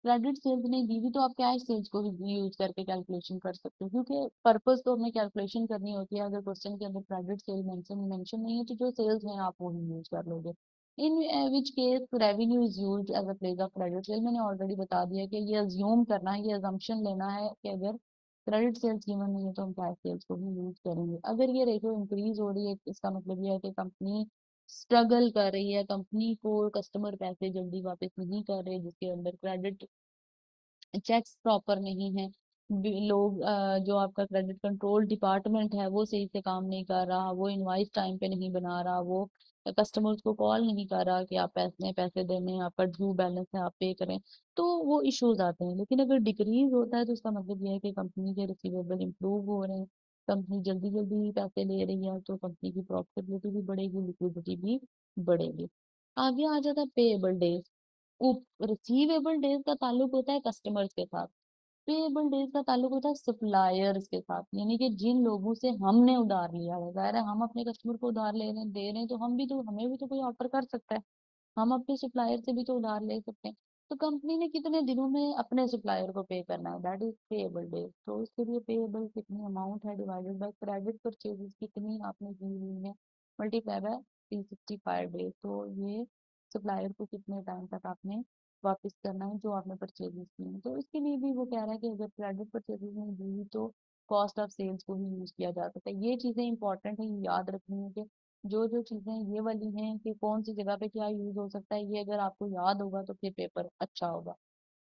क्रेडिट सेल्स नहीं दी हुई तो आप कैश सेल्स को भी यूज करके कैलकुलेशन कर सकते हो, क्योंकि पर्पस तो हमें कैलकुलेशन करनी होती है। अगर क्वेश्चन के अंदर क्रेडिट सेल मेंशन नहीं है, तो जो सेल्स हैं आप वो ही यूज कर लोगे। In which case revenue is used as a place of credit sale. मैंने ऑलरेडी बता दिया कि ये अज्यूम करना है, ये अजम्पशन लेना है कि अगर क्रेडिट सेल्स गिवन नहीं है तो हम कैश सेल्स को भी यूज करेंगे। अगर ये रेशो इंक्रीज हो रही है, इसका मतलब ये है कि कंपनी स्ट्रगल कर रही है, कंपनी को कस्टमर पैसे जल्दी वापस नहीं कर रहे, जिसके अंदर क्रेडिट चेक्स प्रॉपर नहीं है, लोग जो आपका क्रेडिट कंट्रोल डिपार्टमेंट है वो सही से काम नहीं कर रहा, वो इनवाइस टाइम पे नहीं बना रहा, वो कस्टमर्स को कॉल नहीं कर रहा कि आप पैसे पैसे देने हैं, आपका ड्यू बैलेंस है आप पे करें, तो वो इश्यूज आते हैं। लेकिन अगर डिक्रीज होता है तो इसका मतलब ये है कि कंपनी के रिसीवेबल इंप्रूव हो रहे हैं, कंपनी जल्दी जल्दी पैसे ले रही है, तो कंपनी की प्रॉफिटेबिलिटी भी बढ़ेगी, लिक्विडिटी भी बढ़ेगी। आगे आ जाता है पेएबल डेज। रिसीवेबल डेज का ताल्लुक होता है कस्टमर्स के साथ, पेएबल डेज का ताल्लुक होता है सप्लायर्स के साथ, यानी कि जिन लोगों से हमने उधार लिया है। जाहिर है हम अपने कस्टमर को उधार ले रहे हैं, दे रहे हैं, तो हम भी तो, हमें भी तो कोई ऑफर कर सकता है, हम अपने सप्लायर से भी तो उधार ले सकते हैं। तो कंपनी ने कितने दिनों में अपने सप्लायर को पे करना है, दैट इज पेएबल डेज। तो उसके लिए पेएबल कितनी अमाउंट है डिवाइडेड बाय क्रेडिट परचेजेस कितनी आपने की हुई है, मल्टीप्लाई बाय 365 डेज। तो ये सप्लायर को कितने टाइम तक आपने वापस करना है जो आपने परचेजेस की है। तो इसके लिए भी वो कह रहा है कि अगर क्रेडिट परचेजेस नहीं दी हुई तो कॉस्ट ऑफ सेल्स को ही यूज किया जा सकता है। ये चीजें इंपॉर्टेंट है, ये याद रखनी है कि जो जो चीजें ये वाली हैं कि कौन सी जगह पे क्या यूज हो सकता है, ये अगर आपको याद होगा तो फिर पेपर अच्छा होगा।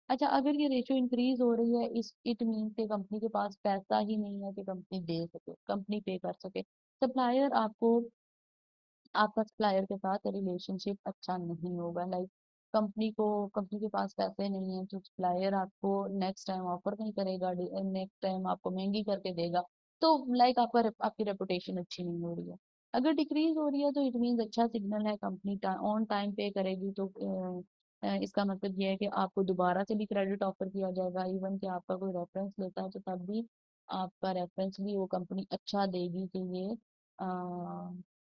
अच्छा, अगर ये रेशियो इंक्रीज हो रही है, इस इट मीन के कंपनी के पास पैसा ही नहीं है कि कंपनी दे सके, कंपनी पे कर सके। सप्लायर आपको, आपका सप्लायर के साथ रिलेशनशिप अच्छा नहीं होगा, लाइक कंपनी के पास पैसे नहीं है तो सप्लायर आपको नेक्स्ट टाइम ऑफर नहीं करेगा, नेक्स्ट टाइम आपको महंगी करके देगा। तो लाइक आपकी रेपुटेशन अच्छी नहीं हो रही है। अगर डिक्रीज हो रही है तो इट मीन्स अच्छा सिग्नल है, कंपनी ऑन टाइम पे करेगी, तो इसका मतलब ये है कि आपको दोबारा से भी क्रेडिट ऑफर किया जाएगा, इवन कि आपका कोई रेफरेंस लेता है तो तब भी आपका रेफरेंस भी वो कंपनी अच्छा देगी कि ये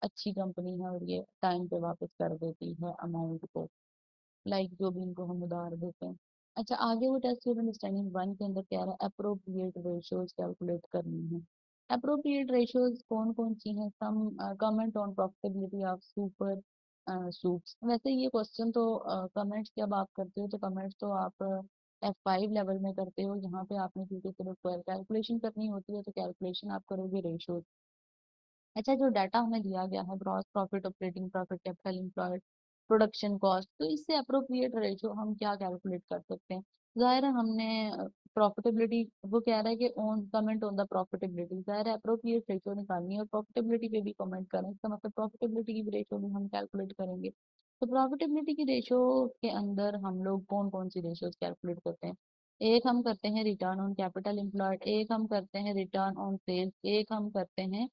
अच्छी कंपनी है और ये टाइम पे वापस कर देती है अमाउंट को, लाइक जो भी इनको हम उधार देते हैं। अच्छा, आगे वो टेस्ट ट्यूब अंडरस्टैंडिंग वन के अंदर कह रहा है अप्रोप्रिएट रेशियोज कैलकुलेट करनी है। अप्रोप्रिएट रेशियोज कौन कौन सी हैं? Some comment on profitability of super soups. वैसे ये क्वेश्चन तो कमेंट्स जब आप करते हो तो कमेंट्स तो आप F5 लेवल में करते हो। यहाँ पे आपने क्योंकि सिर्फ कैलकुलेशन करनी होती है तो कैलकुलेशन आप करोगे रेशियोज। अच्छा, जो डाटा हमें दिया गया है gross profit, operating profit, capital employed, production cost, तो इससे अप्रोप्रिएट रेशो हम क्या कैलकुलेट कर सकते हैं? जाहिर है हमने प्रॉफिटेबिलिटी, वो कह रहा है कि on comment on the profitability, जाहिर है अप्रोप्रिएट रेशो निकालनी है और प्रॉफिटेबिलिटी पे भी कमेंट करें, इसका मतलब प्रॉफिटेबिलिटी की रेशो भी हम कैलकुलेट करेंगे। तो प्रॉफिटेबिलिटी की रेशो के अंदर हम लोग कौन कौन सी रेशोज कैलकुलेट करते हैं? एक हम करते हैं रिटर्न ऑन कैपिटल एम्प्लॉयड, एक हम करते हैं रिटर्न ऑन सेल्स, एक हम करते हैं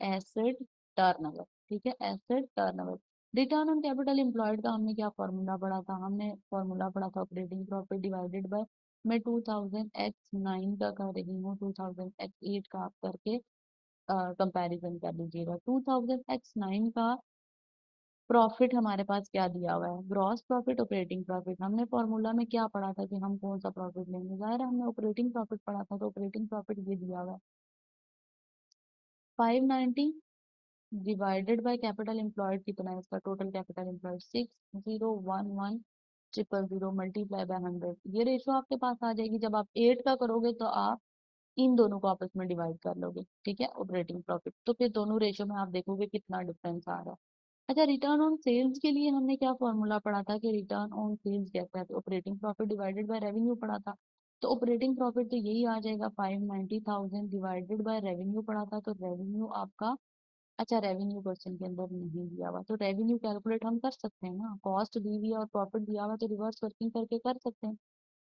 एसेट टर्नओवर। ठीक है, asset turnover. Return on capital employed का हमने क्या फॉर्मूला पढ़ा था? हमने फॉर्मूला पढ़ा था ऑपरेटिंग प्रॉफिट डिवाइडेड बाय, मैं 2000 X9 का कर रही हूँ, 2000 X8 का आप करके कंपैरिजन कर लीजिएगा। 2000 X9 का प्रॉफिट हमारे पास क्या दिया हुआ है? Gross profit, operating profit. हमने फॉर्मूला में क्या पढ़ा था कि हम कौन सा प्रॉफिट लेंगे? जाहिर है हमने ऑपरेटिंग प्रॉफिट पढ़ा था, तो ऑपरेटिंग प्रॉफिट ये दिया हुआ है 590 डिवाइडेड बाय कैपिटल एम्प्लॉयड कितना है? इसका total capital employed 6011 000 multiply by 100। ये रेशो आपके पास आ जाएगी। जब आप 8 का करोगे तो आप इन दोनों को आपस में डिवाइड कर लोगे, ठीक है, ऑपरेटिंग प्रॉफिट, तो फिर दोनों रेशो में आप देखोगे कितना डिफरेंस आ रहा है। अच्छा, रिटर्न ऑन सेल्स के लिए हमने क्या फॉर्मूला पढ़ा था कि रिटर्न ऑन सेल्स कैसा है? तो operating profit divided by revenue पढ़ा था। तो ऑपरेटिंग प्रॉफिट तो यही आ जाएगा 590,000 डिवाइडेड बाय रेवेन्यू पढ़ा था, तो रेवेन्यू आपका, अच्छा रेवेन्यू क्वेश्चन के अंदर नहीं दिया हुआ तो रेवेन्यू कैलकुलेट हम कर सकते हैं ना, कॉस्ट दी हुई है और प्रॉफिट दिया हुआ तो रिवर्स वर्किंग करके कर सकते हैं।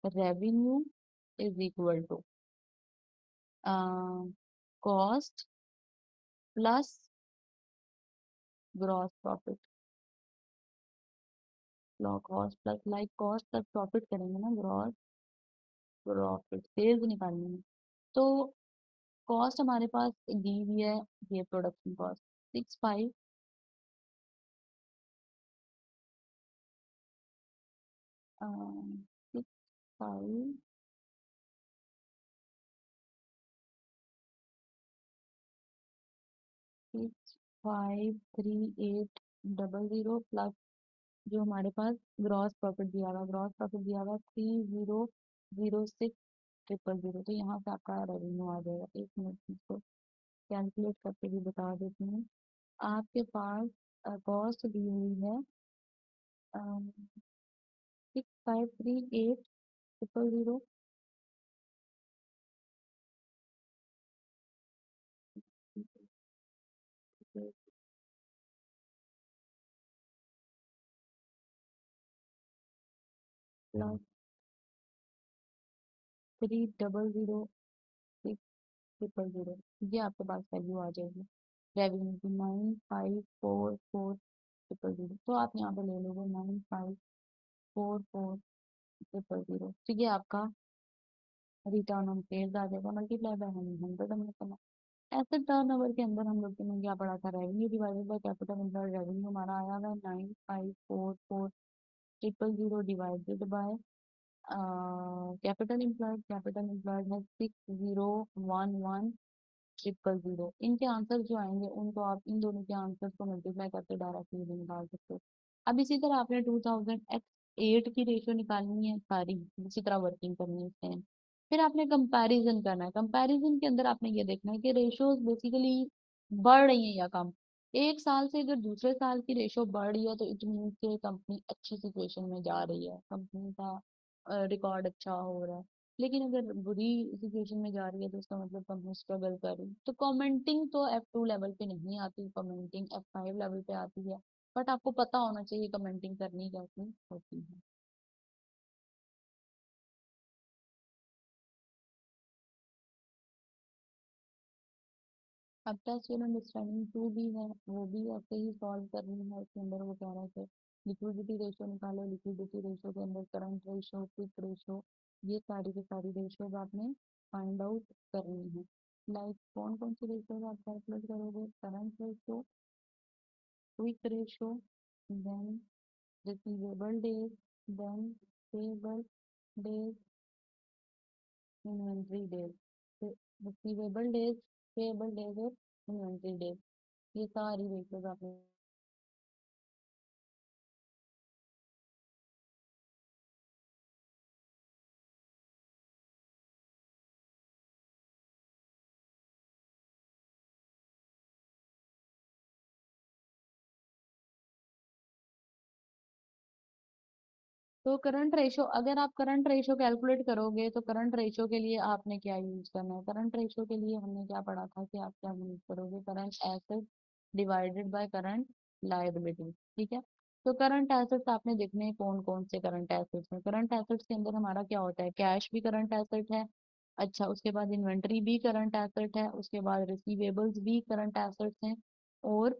Revenue is equal to cost plus gross profit. Cost plus like cost plus profit करेंगे ना, ग्रॉस प्रॉफिट सेल्स निकालनी है। तो कॉस्ट हमारे पास दी हुई है, ये प्रोडक्शन कॉस्ट 65 653800 प्लस जो हमारे पास ग्रॉस प्रॉफिट दिया हुआ, ग्रॉस प्रॉफिट दिया हुआ 300600। तो यहाँ से आपका रेवेन्यू आ जाएगा। एक मिनट में इसको कैलकुलेट करके भी बता देती हूँ। आपके पास कॉस्ट दी हुई है 653800 प्लस 300600, ये आपके पास वैल्यू आ जाएगी रेवेन्यू की 954400। तो आप यहाँ पे ले लोगे 954400। तो ये आपका रिटर्न ऑन सेल्स आ जाएगा मल्टीप्लाई बाय 100 हमने करना। एसेट टर्नओवर के अंदर हम लोग ने क्या पढ़ा था? Revenue divided by capital employed. Revenue हमारा आया हुआ है 954400 divided by capital employed. Capital employed है 601100। इनके आंसर जो आएंगे उनको आप इन दोनों के आंसर को मल्टीप्लाई करके डायरेक्टली भी निकाल सकते हो। अब इसी तरह आपने 2000 X8 की रेशियो निकालनी है सारी, इसी तरह वर्किंग करनी है सेम। फिर आपने कंपैरिजन करना है। कंपैरिजन के अंदर आपने ये देखना है कि रेशियोज बेसिकली बढ़ रही है या कम। एक साल से अगर दूसरे साल की रेशियो बढ़ रही है तो इट मीन के कंपनी अच्छी सिचुएशन में जा रही है, कंपनी का रिकॉर्ड अच्छा हो रहा है। लेकिन अगर बुरी सिचुएशन में जा रही है तो उसका मतलब कंपनी स्ट्रगल कर रही है। तो कमेंटिंग तो F2 लेवल पे नहीं आती, कमेंटिंग F5 लेवल पे आती है। बट आपको पता होना चाहिए कमेंटिंग करनी कैसे होती है। अब टेस्ट यूर अंडरस्टैंडिंग 2 भी है, वो भी ऐसे ही सॉल्व करनी है। उसके अंदर वो कह रहा है कि लिक्विडिटी रेशो निकालो। लिक्विडिटी रेशो के अंदर करंट रेशो, क्विक रेशो, ये सारी की सारी रेशोज आपने फाइंड आउट करनी है। लाइक कौन कौन सी रेशोज आप कैलकुलेट करोगे? Current ratio, quick ratio, then receivable days, then payable days, inventory days, receivable days, payable days और इन्वेंट्री डेज, ये सारी रेशियोज आपने। तो करंट रेशो, अगर आप करंट रेशो कैलकुलेट करोगे तो करंट रेशो के लिए आपने क्या यूज करना है? करंट रेशो के लिए हमने क्या पढ़ा था कि आप क्या यूज करोगे? Current asset divided by current liability, ठीक है। तो करंट एसेट्स आपने देखने हैं कौन कौन से करंट एसेट्स हैं। करंट एसेट्स के अंदर हमारा क्या होता है? कैश भी करंट एसेट है। अच्छा, उसके बाद इन्वेंट्री भी करंट एसेट है, उसके बाद रिसीवेबल्स भी करंट एसेट्स हैं, और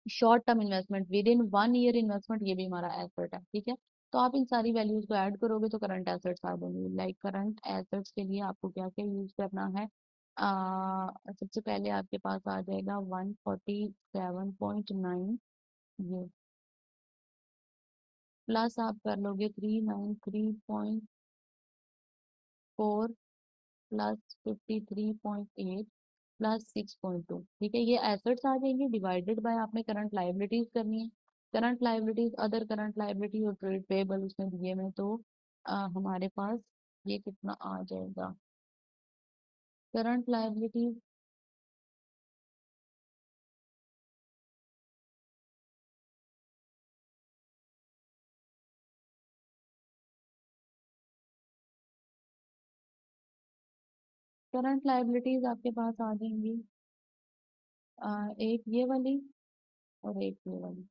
short term investment, with in 1 year investment, ये भी हमारा एसेट है, ठीक है। तो आप इन सारी वैल्यूज को ऐड करोगे तो करंट एसेट्स आ जाएंगे। लाइक करंट एसेट्स के लिए आपको क्या क्या यूज करना है? सबसे पहले आपके पास आ जाएगा 147.9, ये प्लस आप कर लोगे 393.4 प्लस 53.8 प्लस 6.2, ठीक है। ये एसेट्स आ जाएंगे, डिवाइडेड बाय आपने करंट लाइबिलिटीज करनी है। Current liabilities, other current liability और ट्रेड पेबल उसमें दिए में, तो हमारे पास ये कितना आ जाएगा? करंट लाइबिलिटीज, करंट लाइबिलिटीज आपके पास आ जाएंगी, एक ये वाली और एक ये वाली।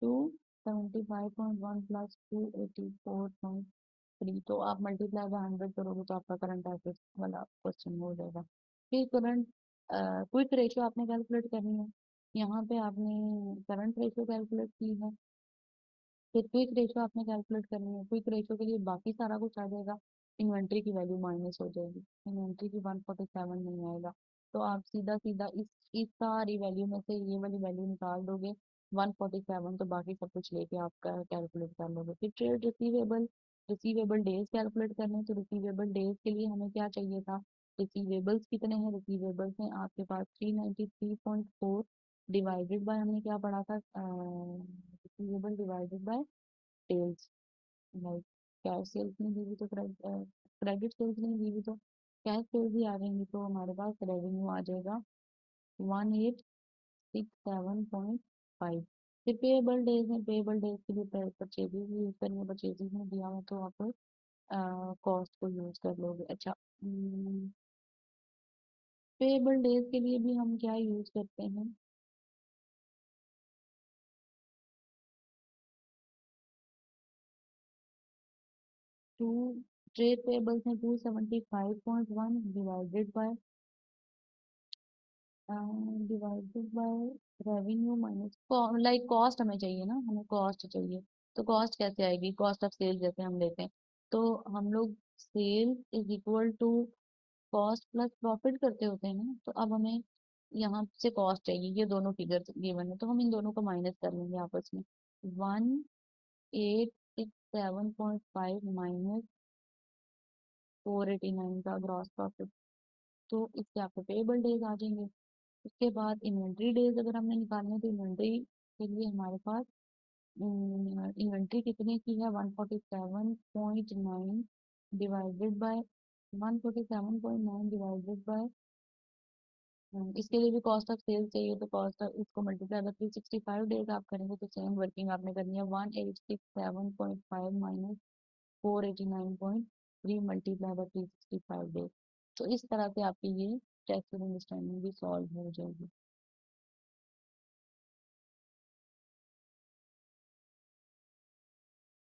275.1 प्लस 284.3, तो आप मल्टीप्लाई बाय 100 करोगे तो आपका करंट एसेट वाला क्वेश्चन हो जाएगा। फिर करंट क्विक रेशियो आपने कैलकुलेट करनी है। यहाँ पे आपने करंट रेशियो कैलकुलेट की है, फिर क्विक रेशियो आपने कैलकुलेट करनी है। क्विक रेशियो के लिए बाकी सारा कुछ आ जाएगा, इन्वेंट्री की वैल्यू माइनस हो जाएगी, इन्वेंट्री की 147 नहीं आएगा। तो आप सीधा सीधा इस सारी वैल्यू में से ये वाली वैल्यू निकाल दोगे 147, तो बाकी सब कुछ लेके आपका कैलकुलेट कर लोगे। फिर trade receivable, receivable days calculate करने हैं। तो रिसीवेबल डेज के लिए हमें क्या चाहिए था? रिसीवेबल्स कितने हैं? रिसीवेबल्स हैं आपके पास 393.4, डिवाइडेड बाय हमने क्या पढ़ा था? Receivable divided by sales. Like cash sales नहीं दी हुई तो क्रेडिट सेल्स नहीं दी हुई तो कैश सेल्स ही आ जाएंगी, तो हमारे पास रेवेन्यू आ जाएगा 1867.5। फिर पेएबल डेज है, पेएबल डेज के लिए परचेजेस यूज करेंगे, परचेजेस में दिया हुआ तो आप कॉस्ट को यूज कर लोगे। अच्छा, पेएबल डेज के लिए भी हम क्या यूज करते हैं? टू ट्रेड पेएबल्स में 275.1 divided by divided by revenue minus, like cost हमें चाहिए ना, हमें कॉस्ट चाहिए। तो कॉस्ट कैसे आएगी? कॉस्ट ऑफ सेल जैसे हम लेते हैं, तो हम लोग sale is equal to cost plus profit करते होते हैं ना। तो अब हमें यहाँ से कॉस्ट चाहिए, ये दोनों फिगर गिवन है, तो हम इन दोनों को माइनस कर लेंगे आपस में। 1867.5 माइनस 489 का ग्रॉस प्रॉफिट, तो इससे आपको पेएबल डेज आ जाएंगे। उसके बाद इन्वेंट्री डेज अगर हमने निकालने हैं, तो इन्वेंट्री के लिए हमारे पास इन्वेंट्री कितने की है? 147.9 डिवाइडेड बाय 147.9 डिवाइडेड बाय, इसके लिए भी कॉस्ट ऑफ सेल चाहिए, तो कॉस्ट ऑफ इसको मल्टीप्लाई बाय 365 डेज आप करेंगे तो सेम वर्किंग आपने करनी है। 1867.5 माइनस 489.3 मल्टीप्लाई बाय 365 डेज। तो इस तरह से आपकी ये टेस्ट अंडरस्टैंडिंग भी सॉल्व हो जाएगी।